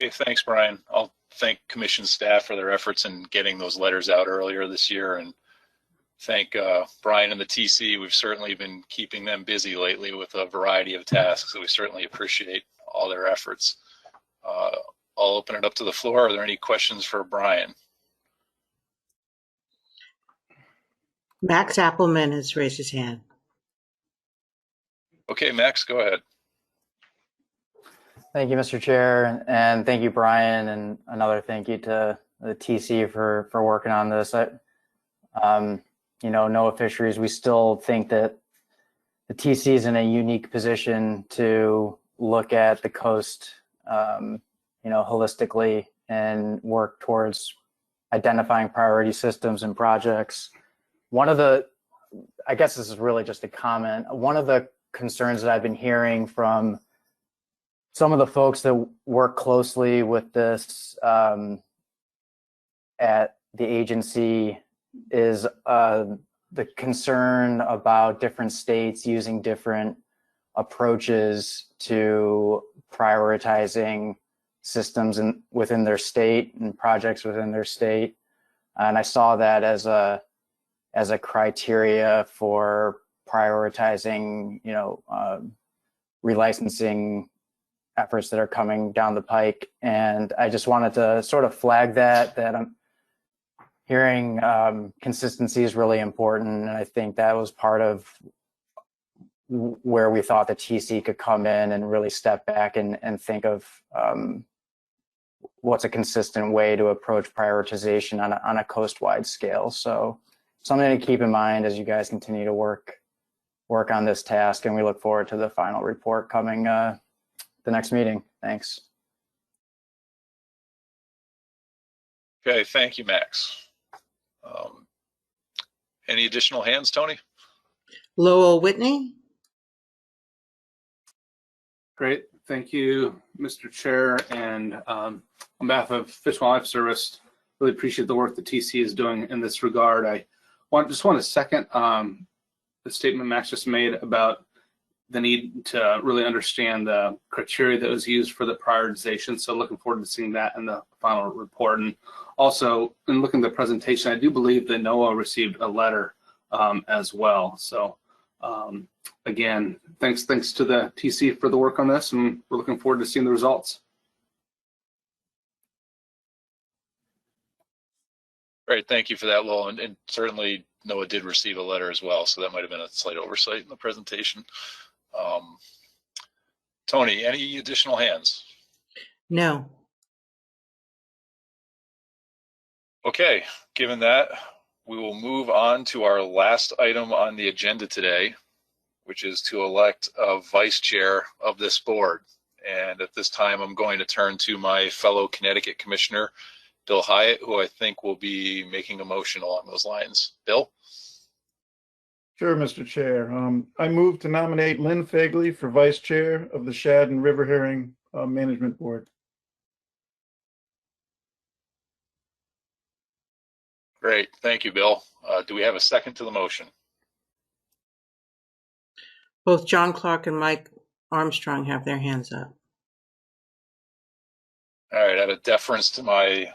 Okay, thanks, Brian. I'll thank Commission staff for their efforts in getting those letters out earlier this year, and thank Brian and the TC. We've certainly been keeping them busy lately with a variety of tasks, so we certainly appreciate all their efforts. I'll open it up to the floor. Are there any questions for Brian? Max Appleman has raised his hand. Okay, Max, go ahead. Thank you, Mr. Chair, and thank you, Brian, and another thank you to the TC for working on this. You know, NOAA Fisheries, we still think that the TC is in a unique position to look at the coast, you know, holistically and work towards identifying priority systems and projects. One of the, I guess this is really just a comment, one of the concerns that I've been hearing from some of the folks that work closely with this at the agency is the concern about different states using different approaches to prioritizing systems within their state and projects within their state. And I saw that as a criteria for prioritizing, you know, relicensing efforts that are coming down the pike. And I just wanted to sort of flag that I'm hearing consistency is really important. And I think that was part of where we thought the TC could come in and really step back and think of what's a consistent way to approach prioritization on a coast-wide scale. So something to keep in mind as you guys continue to work on this task, and we look forward to the final report coming the next meeting. Thanks. Okay, thank you, Max. Any additional hands, Tony? Lowell Whitney. Great, thank you, Mr. Chair, and on behalf of Fish and Wildlife Service, really appreciate the work the TC is doing in this regard. I just want to second the statement Max just made about the need to really understand the criteria that was used for the prioritization. So looking forward to seeing that in the final report. And also, in looking at the presentation, I do believe that NOAA received a letter as well. So again, thanks to the TC for the work on this, and we're looking forward to seeing the results. Great, thank you for that, Lowell. And certainly NOAA did receive a letter as well, so that might have been a slight oversight in the presentation. Tony, any additional hands? No. Okay, given that, we will move on to our last item on the agenda today, which is to elect a vice chair of this board. And at this time, I'm going to turn to my fellow Connecticut Commissioner, Bill Hyatt, who I think will be making a motion along those lines. Bill? Sure, Mr. Chair. I move to nominate Lynn Fagley for Vice Chair of the Shad and River Herring Management Board. Great, thank you, Bill. Do we have a second to the motion? Both John Clark and Mike Armstrong have their hands up. All right, out of deference to my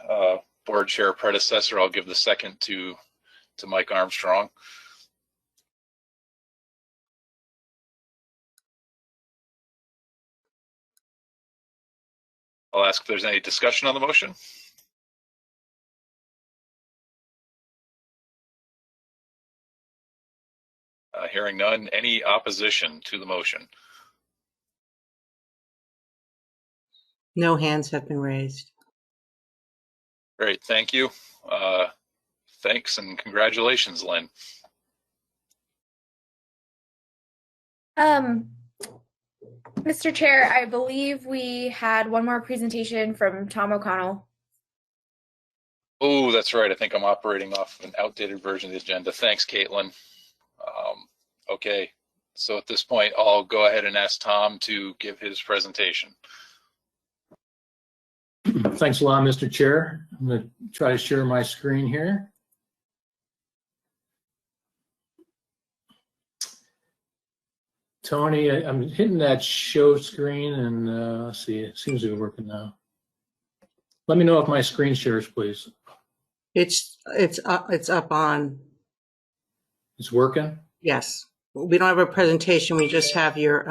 board chair predecessor, I'll give the second to Mike Armstrong. I'll ask if there's any discussion on the motion. Hearing none, any opposition to the motion? No hands have been raised. Great, thank you. Thanks and congratulations, Lynn. Mr. Chair, I believe we had one more presentation from Tom O'Connell. Oh, that's right. I think I'm operating off an outdated version of the agenda. Thanks, Caitlin. Okay, so at this point, I'll go ahead and ask Tom to give his presentation. Thanks a lot, Mr. Chair. I'm going to try to share my screen here. Tony, I'm hitting that show screen and let's see, it seems to be working now. Let me know if my screen shares, please. It's up on. It's working? Yes. We don't have a presentation. We just have your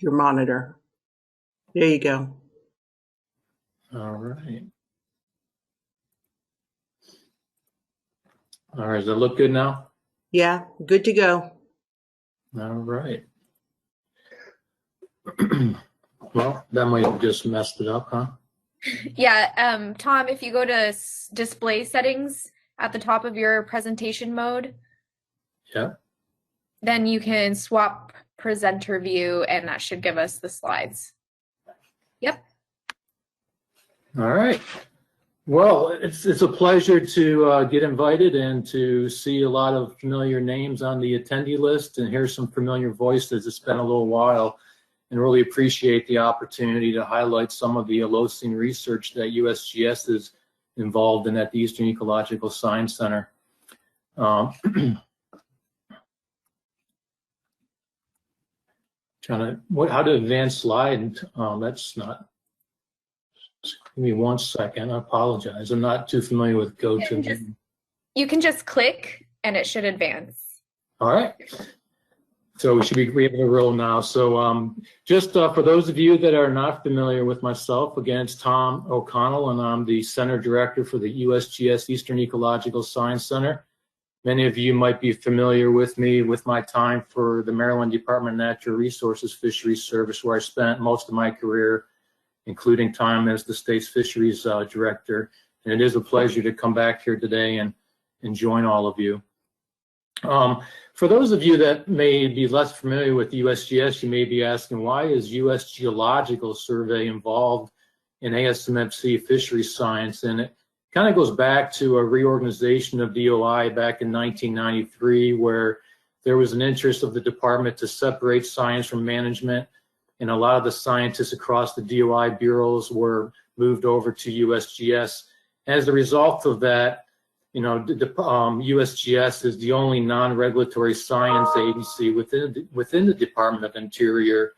monitor. There you go. All right. All right, does it look good now? Yeah, good to go. All right. Well, that might have just messed it up, huh? Yeah, Tom, if you go to display settings at the top of your presentation mode, yeah, then you can swap presenter view and that should give us the slides. Yep. All right. Well, it's a pleasure to get invited and to see a lot of familiar names on the attendee list and hear some familiar voices. It's been a little while, and really appreciate the opportunity to highlight some of the Holocene research that USGS is involved in at the Eastern Ecological Science Center. How to advance slide? That's not. Give me 1 second. I apologize. I'm not too familiar with GoToMeeting. You can just click and it should advance. All right. So we should be able to roll now. So just for those of you that are not familiar with myself, again, it's Tom O'Connell, and I'm the Center Director for the USGS Eastern Ecological Science Center. Many of you might be familiar with me with my time for the Maryland Department of Natural Resources Fisheries Service, where I spent most of my career, including time as the state's fisheries director. And it is a pleasure to come back here today and join all of you. For those of you that may be less familiar with USGS, you may be asking, why is US Geological Survey involved in ASMFC fisheries science? And it kind of goes back to a reorganization of DOI back in 1993, where there was an interest of the department to separate science from management, and a lot of the scientists across the DOI bureaus were moved over to USGS. As a result of that, you know, USGS is the only non-regulatory science agency within the Department of Interior,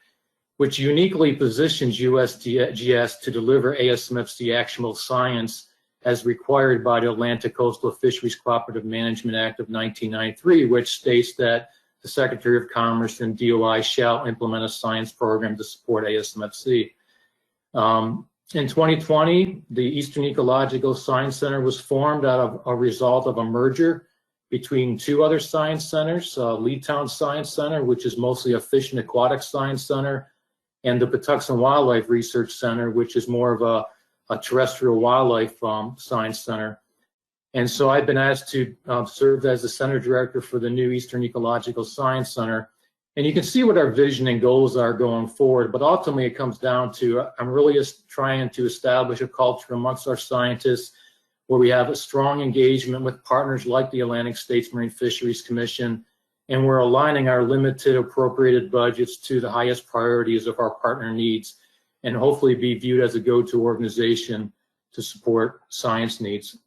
which uniquely positions USGS to deliver ASMFC actionable science as required by the Atlantic Coastal Fisheries Cooperative Management Act of 1993, which states that the Secretary of Commerce and DOI shall implement a science program to support ASMFC. In 2020, the Eastern Ecological Science Center was formed out of a result of a merger between two other science centers, Leetown Science Center, which is mostly a fish and aquatic science center, and the Patuxent Wildlife Research Center, which is more of a terrestrial wildlife science center. And so I've been asked to serve as the center director for the new Eastern Ecological Science Center. And you can see what our vision and goals are going forward, but ultimately it comes down to, I'm really just trying to establish a culture amongst our scientists where we have a strong engagement with partners like the Atlantic States Marine Fisheries Commission, and we're aligning our limited appropriated budgets to the highest priorities of our partner needs, and hopefully be viewed as a go-to organization to support science needs.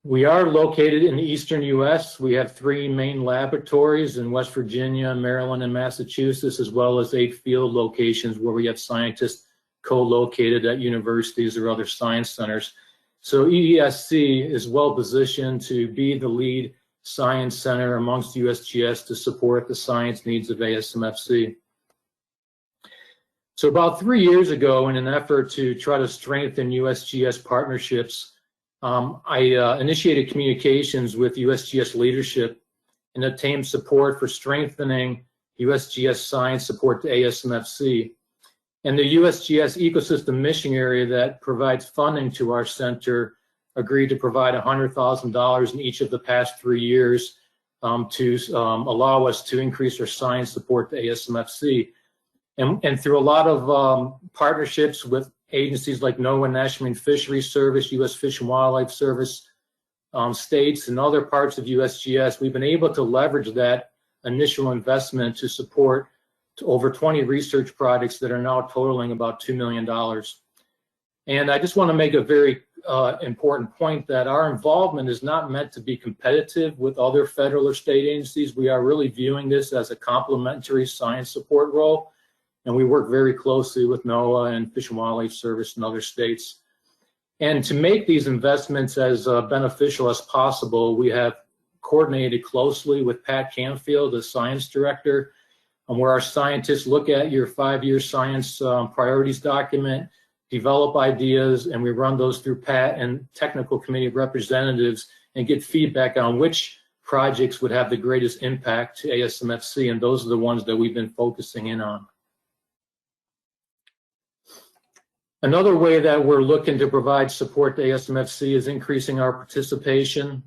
We are located in the eastern U.S. We have 3 main laboratories in West Virginia, Maryland, and Massachusetts, as well as 8 field locations where we have scientists co-located at universities or other science centers. So EESC is well positioned to be the lead science center amongst USGS to support the science needs of ASMFC. So about 3 years ago, in an effort to try to strengthen USGS partnerships, I initiated communications with USGS leadership and obtained support for strengthening USGS science support to ASMFC. And the USGS ecosystem mission area that provides funding to our center agreed to provide $100,000 in each of the past 3 years to allow us to increase our science support to ASMFC. And through a lot of partnerships with agencies like NOAA, National Marine Fisheries Service, U.S. Fish and Wildlife Service, states, and other parts of USGS, we've been able to leverage that initial investment to support over 20 research projects that are now totaling about $2 million. And I just want to make a very important point that our involvement is not meant to be competitive with other federal or state agencies. We are really viewing this as a complementary science support role. And we work very closely with NOAA and Fish and Wildlife Service and other states. And to make these investments as beneficial as possible, we have coordinated closely with Pat Canfield, the science director, where our scientists look at your 5-year science priorities document, develop ideas, and we run those through Pat and technical committee representatives and get feedback on which projects would have the greatest impact to ASMFC, and those are the ones that we've been focusing in on. Another way that we're looking to provide support to ASMFC is increasing our participation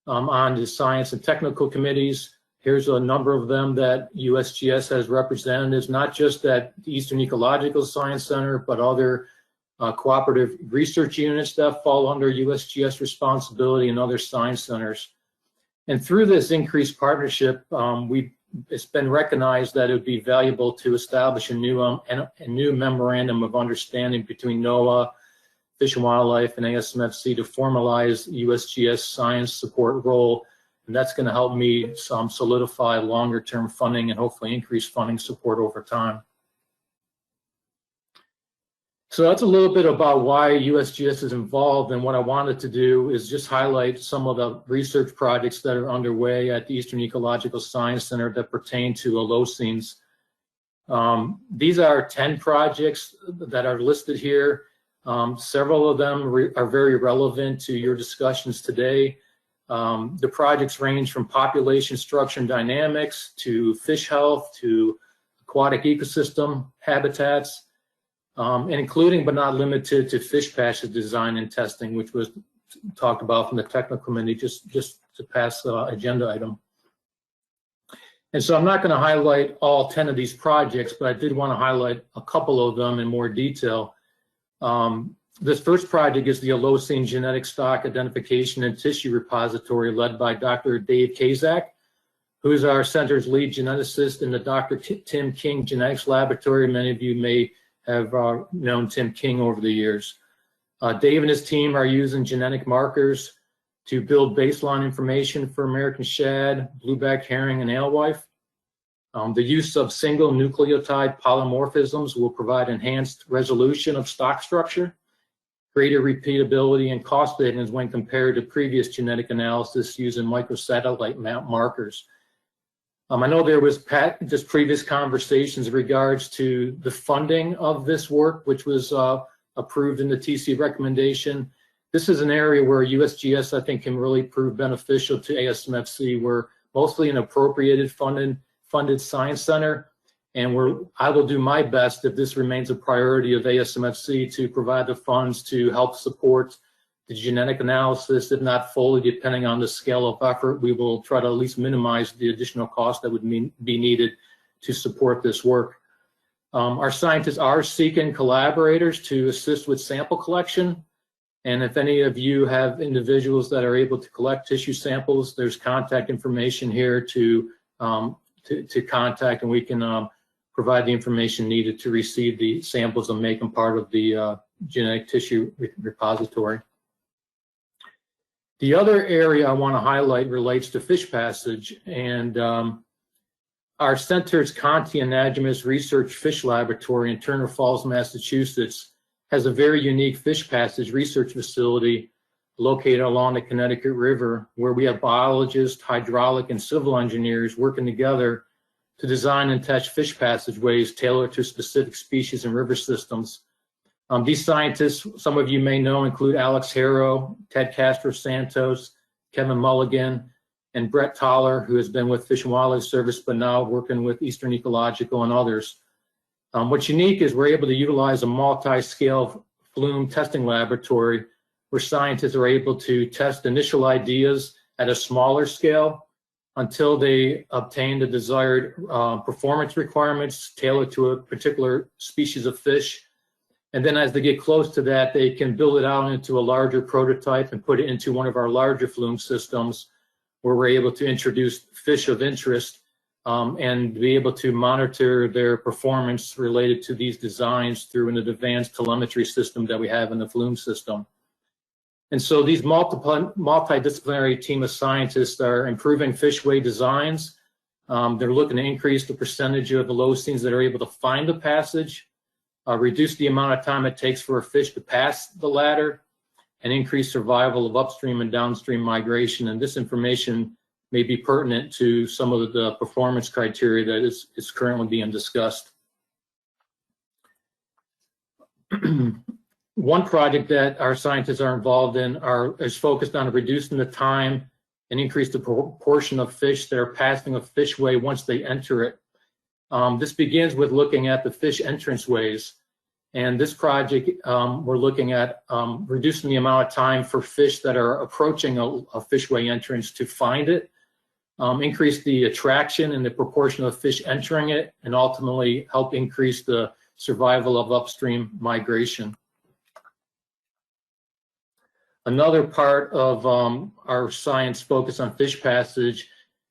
on the science and technical committees. Here's a number of them that USGS has representatives, not just at the Eastern Ecological Science Center, but other cooperative research units that fall under USGS responsibility and other science centers. And through this increased partnership, it's been recognized that it would be valuable to establish a new memorandum of understanding between NOAA, Fish and Wildlife, and ASMFC to formalize USGS science support role. And that's going to help me solidify longer-term funding and hopefully increase funding support over time. So that's a little bit about why USGS is involved, and what I wanted to do is just highlight some of the research projects that are underway at the Eastern Ecological Science Center that pertain to Holocene. These are 10 projects that are listed here. Several of them are very relevant to your discussions today. The projects range from population structure and dynamics to fish health to aquatic ecosystem habitats, and including but not limited to fish patches design and testing, which was talked about from the technical committee just to pass the agenda item. And so I'm not going to highlight all 10 of these projects, but I did want to highlight a couple of them in more detail. This first project is the Holocene Genetic Stock Identification and Tissue Repository led by Dr. Dave Kazak, who is our center's lead geneticist in the Dr. Tim King Genetics Laboratory. Many of you may have known Tim King over the years. Dave and his team are using genetic markers to build baseline information for American shad, blueback herring, and alewife. The use of single nucleotide polymorphisms will provide enhanced resolution of stock structure, greater repeatability, and cost savings when compared to previous genetic analysis using microsatellite map markers. I know there was just previous conversations in regards to the funding of this work, which was approved in the TC recommendation. This is an area where USGS, I think, can really prove beneficial to ASMFC. We're mostly an appropriated funded science center, And I will do my best, if this remains a priority of ASMFC, to provide the funds to help support the genetic analysis, if not fully, depending on the scale of effort. We will try to at least minimize the additional cost that would be needed to support this work. Our scientists are seeking collaborators to assist with sample collection. And if any of you have individuals that are able to collect tissue samples, there's contact information here to contact, and we can provide the information needed to receive the samples and make them part of the genetic tissue repository. The other area I want to highlight relates to fish passage, and our center's Conti and Najimus Research Fish Laboratory in Turner Falls, Massachusetts, has a very unique fish passage research facility located along the Connecticut River, where we have biologists, hydraulic, and civil engineers working together to design and test fish passageways tailored to specific species and river systems. These scientists, some of you may know, include Alex Harrow, Ted Castro Santos, Kevin Mulligan, and Brett Toller, who has been with Fish and Wildlife Service, but now working with Eastern Ecological and others. What's unique is we're able to utilize a multi-scale flume testing laboratory where scientists are able to test initial ideas at a smaller scale until they obtain the desired performance requirements tailored to a particular species of fish. And then as they get close to that, they can build it out into a larger prototype and put it into one of our larger flume systems, where we're able to introduce fish of interest and be able to monitor their performance related to these designs through an advanced telemetry system that we have in the flume system. And so these multidisciplinary team of scientists are improving fishway designs. They're looking to increase the percentage of the leucines that are able to find the passage, reduce the amount of time it takes for a fish to pass the ladder, and increase survival of upstream and downstream migration. And this information may be pertinent to some of the performance criteria that is currently being discussed. One project that our scientists are involved in is focused on reducing the time and increase the proportion of fish that are passing a fishway once they enter it. This begins with looking at the fish entranceways. And this project, we're looking at reducing the amount of time for fish that are approaching a fishway entrance to find it, increase the attraction and the proportion of fish entering it, and ultimately help increase the survival of upstream migration. Another part of our science focus on fish passage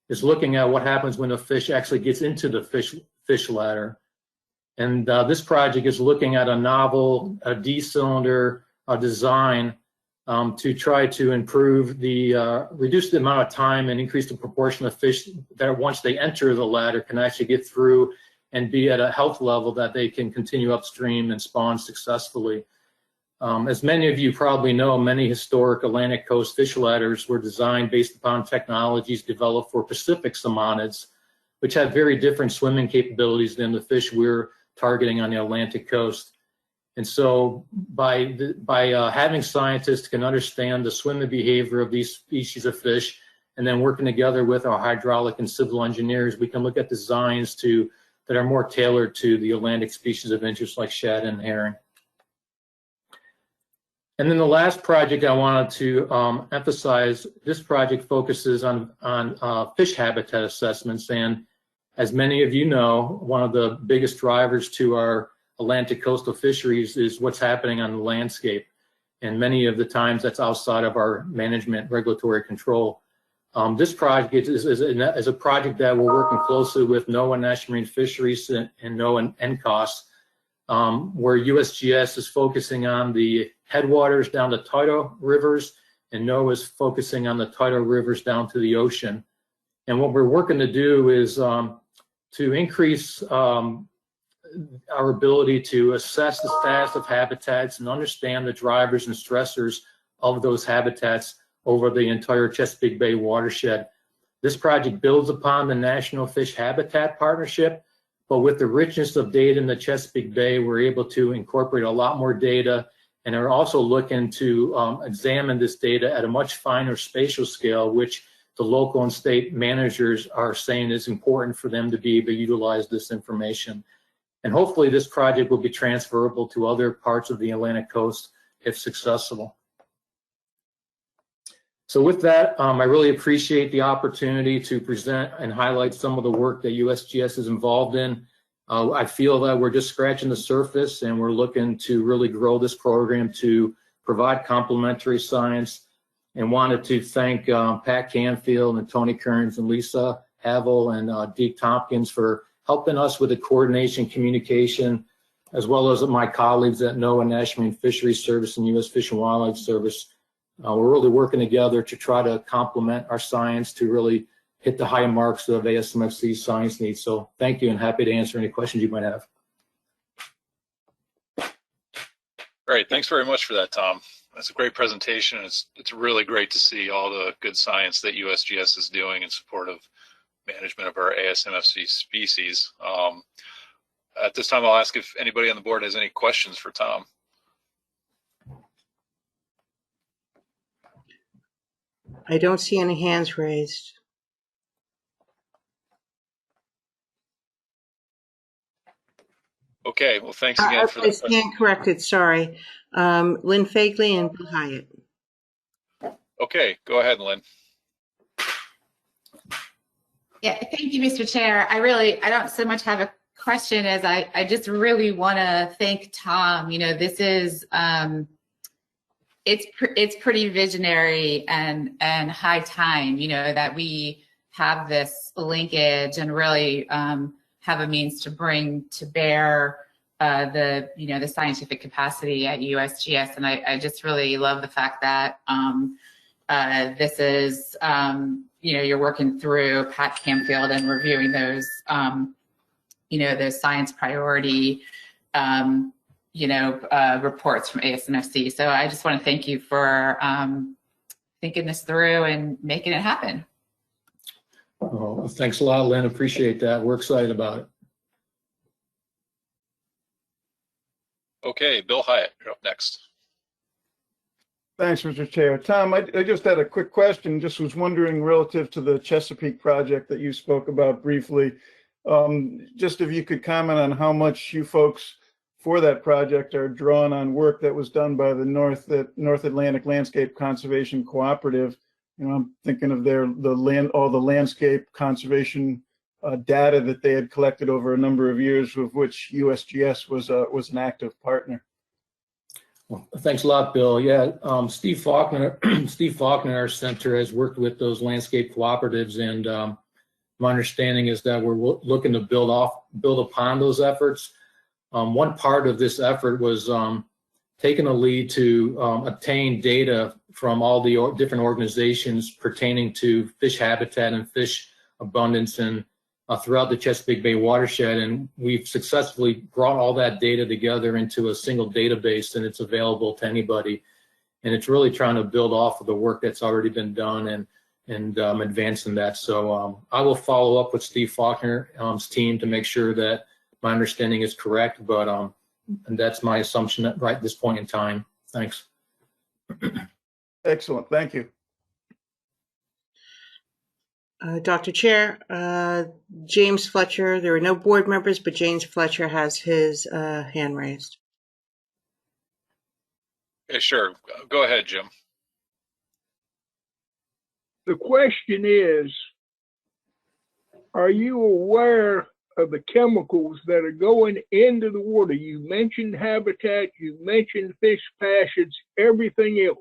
is looking at what happens when a fish actually gets into the fish ladder. And this project is looking at a novel D-cylinder design to try to improve reduce the amount of time and increase the proportion of fish that once they enter the ladder can actually get through and be at a health level that they can continue upstream and spawn successfully. As many of you probably know, many historic Atlantic coast fish ladders were designed based upon technologies developed for Pacific salmonids, which have very different swimming capabilities than the fish we're targeting on the Atlantic coast. And so by having scientists can understand the swimming behavior of these species of fish, and then working together with our hydraulic and civil engineers, we can look at designs that are more tailored to the Atlantic species of interest like shad and herring. And then the last project I wanted to emphasize, this project focuses on fish habitat assessments. And as many of you know, one of the biggest drivers to our Atlantic coastal fisheries is what's happening on the landscape. And many of the times that's outside of our management regulatory control. This project is a project that we're working closely with NOAA National Marine Fisheries and NOAA and NCOS, where USGS is focusing on the headwaters down to tidal rivers, and NOAA is focusing on the tidal rivers down to the ocean. And what we're working to do is to increase our ability to assess the status of habitats and understand the drivers and stressors of those habitats over the entire Chesapeake Bay watershed. This project builds upon the National Fish Habitat Partnership, but with the richness of data in the Chesapeake Bay, we're able to incorporate a lot more data, and are also looking to examine this data at a much finer spatial scale, which the local and state managers are saying it's important for them to be able to utilize this information. And hopefully this project will be transferable to other parts of the Atlantic coast if successful. So with that, I really appreciate the opportunity to present and highlight some of the work that USGS is involved in. I feel that we're just scratching the surface, and we're looking to really grow this program to provide complementary science, and wanted to thank Pat Canfield and Tony Kearns and Lisa Havel and Deke Tompkins for helping us with the coordination, communication, as well as my colleagues at NOAA, National Marine Fisheries Service, and U.S. Fish and Wildlife Service. We're really working together to try to complement our science to really hit the high marks of ASMFC science needs. So thank you, and happy to answer any questions you might have. Great, thanks very much for that, Tom. That's a great presentation. It's really great to see all the good science that USGS is doing in support of management of our ASMFC species. At this time, I'll ask if anybody on the board has any questions for Tom. I don't see any hands raised. Okay, well, thanks again for that. I stand corrected, sorry. Lynn Fagley and Bill Hyatt. Okay, go ahead, Lynn. Yeah, thank you, Mr. Chair. I don't so much have a question as I just really want to thank Tom. You know, this is, it's pretty visionary and high time, you know, that we have this linkage and really have a means to bring to bear the scientific capacity at USGS. And I just really love the fact that this is, you're working through Pat Canfield and reviewing those, those science priority, reports from ASMFC. So I just want to thank you for thinking this through and making it happen. Oh, thanks a lot, Lynn. Appreciate that. We're excited about it. Okay, Bill Hyatt, you're up next. Thanks, Mr. Chair. Tom, I just had a quick question. Just was wondering relative to the Chesapeake project that you spoke about briefly, just if you could comment on how much you folks for that project are drawn on work that was done by the North Atlantic Landscape Conservation Cooperative. You know, I'm thinking of all the landscape conservation data that they had collected over a number of years, of which USGS was an active partner. Well, thanks a lot, Bill. Yeah, Steve Faulkner, our center, has worked with those landscape cooperatives, and my understanding is that we're looking to build upon those efforts. One part of this effort was taking a lead to obtain data from all the different organizations pertaining to fish habitat and fish abundance and throughout the Chesapeake Bay watershed, and we've successfully brought all that data together into a single database, and it's available to anybody. And it's really trying to build off of the work that's already been done and advancing that. So I will follow up with Steve Faulkner's team to make sure that my understanding is correct, but and that's my assumption at right this point in time. Thanks. Excellent, thank you. Dr. Chair, James Fletcher, there are no board members, but James Fletcher has his hand raised. Yeah, sure. Go ahead, Jim. The question is, are you aware of the chemicals that are going into the water? You mentioned habitat, you mentioned fish passage, everything else.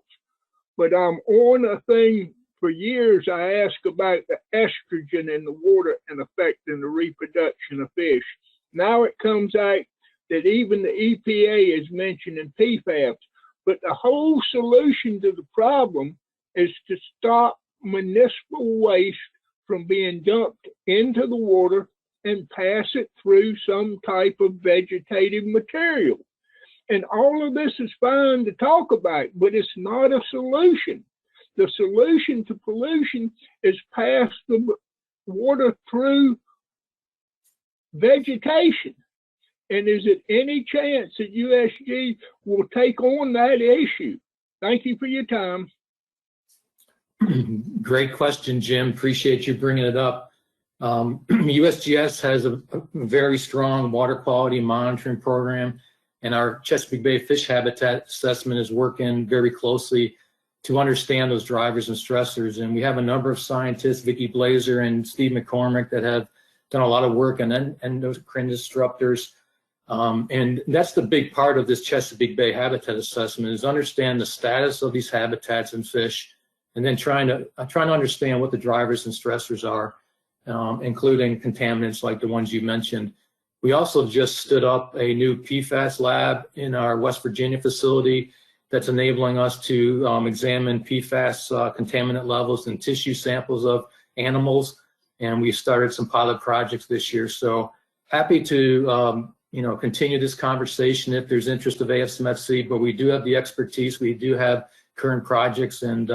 But I'm on a thing. For years, I asked about the estrogen in the water and affecting the reproduction of fish. Now it comes out that even the EPA is mentioning PFAS. But the whole solution to the problem is to stop municipal waste from being dumped into the water and pass it through some type of vegetative material. And all of this is fine to talk about, but it's not a solution. The solution to pollution is pass the water through vegetation. And is it any chance that USG will take on that issue? Thank you for your time. Great question, Jim. Appreciate you bringing it up. USGS has a very strong water quality monitoring program, and our Chesapeake Bay fish habitat assessment is working very closely to understand those drivers and stressors. And we have a number of scientists, Vicki Blazer and Steve McCormick, that have done a lot of work on endocrine disruptors. And that's the big part of this Chesapeake Bay habitat assessment, is understand the status of these habitats and fish, and then trying to understand what the drivers and stressors are, including contaminants like the ones you mentioned. We also just stood up a new PFAS lab in our West Virginia facility that's enabling us to examine PFAS contaminant levels in tissue samples of animals. And we started some pilot projects this year. So happy to continue this conversation if there's interest of Asmfc, but we do have the expertise. We do have current projects, and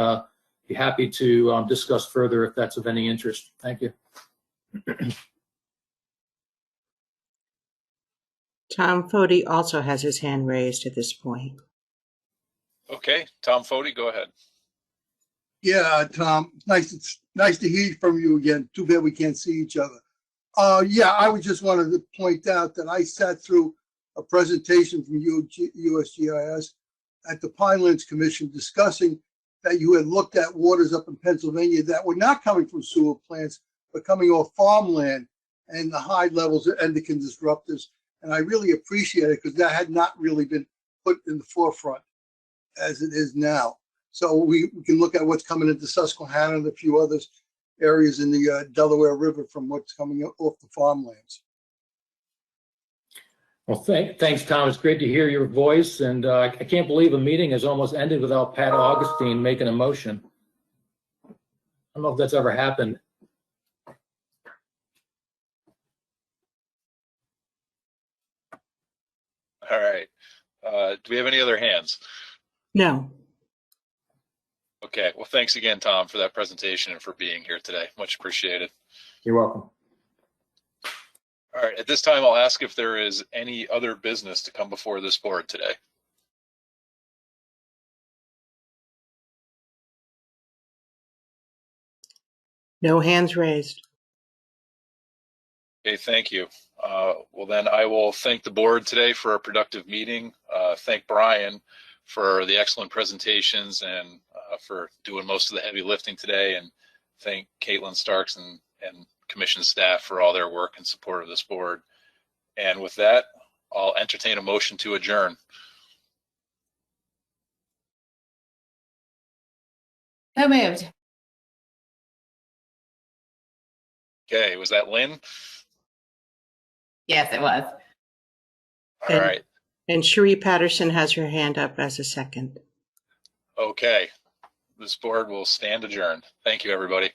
be happy to discuss further if that's of any interest. Thank you. Tom Foti also has his hand raised at this point. Okay, Tom Foti, go ahead. Yeah, Tom, nice to hear from you again. Too bad we can't see each other. Yeah, I would just wanted to point out that I sat through a presentation from USGIS at the Pinelands Commission discussing that you had looked at waters up in Pennsylvania that were not coming from sewer plants, but coming off farmland and the high levels of endocrine disruptors. And I really appreciate it because that had not really been put in the forefront as it is now. So we can look at what's coming into Susquehanna and a few other areas in the Delaware River from what's coming off the farmlands. Well, thanks, Tom. It's great to hear your voice. And I can't believe a meeting has almost ended without Pat Augustine making a motion. I don't know if that's ever happened. All right. Do we have any other hands? No. Okay. Well, thanks again, Tom, for that presentation and for being here today. Much appreciated. You're welcome. All right. At this time, I'll ask if there is any other business to come before this board today. No hands raised. Okay, thank you. Well, then I will thank the board today for a productive meeting. Thank Brian for the excellent presentations and for doing most of the heavy lifting today, and thank Caitlin Starks and commission staff for all their work and support of this board. And with that, I'll entertain a motion to adjourn. So moved. Okay, was that Lynn? Yes, it was. All right. And Cherie Patterson has her hand up as a second. Okay. This board will stand adjourned. Thank you, everybody.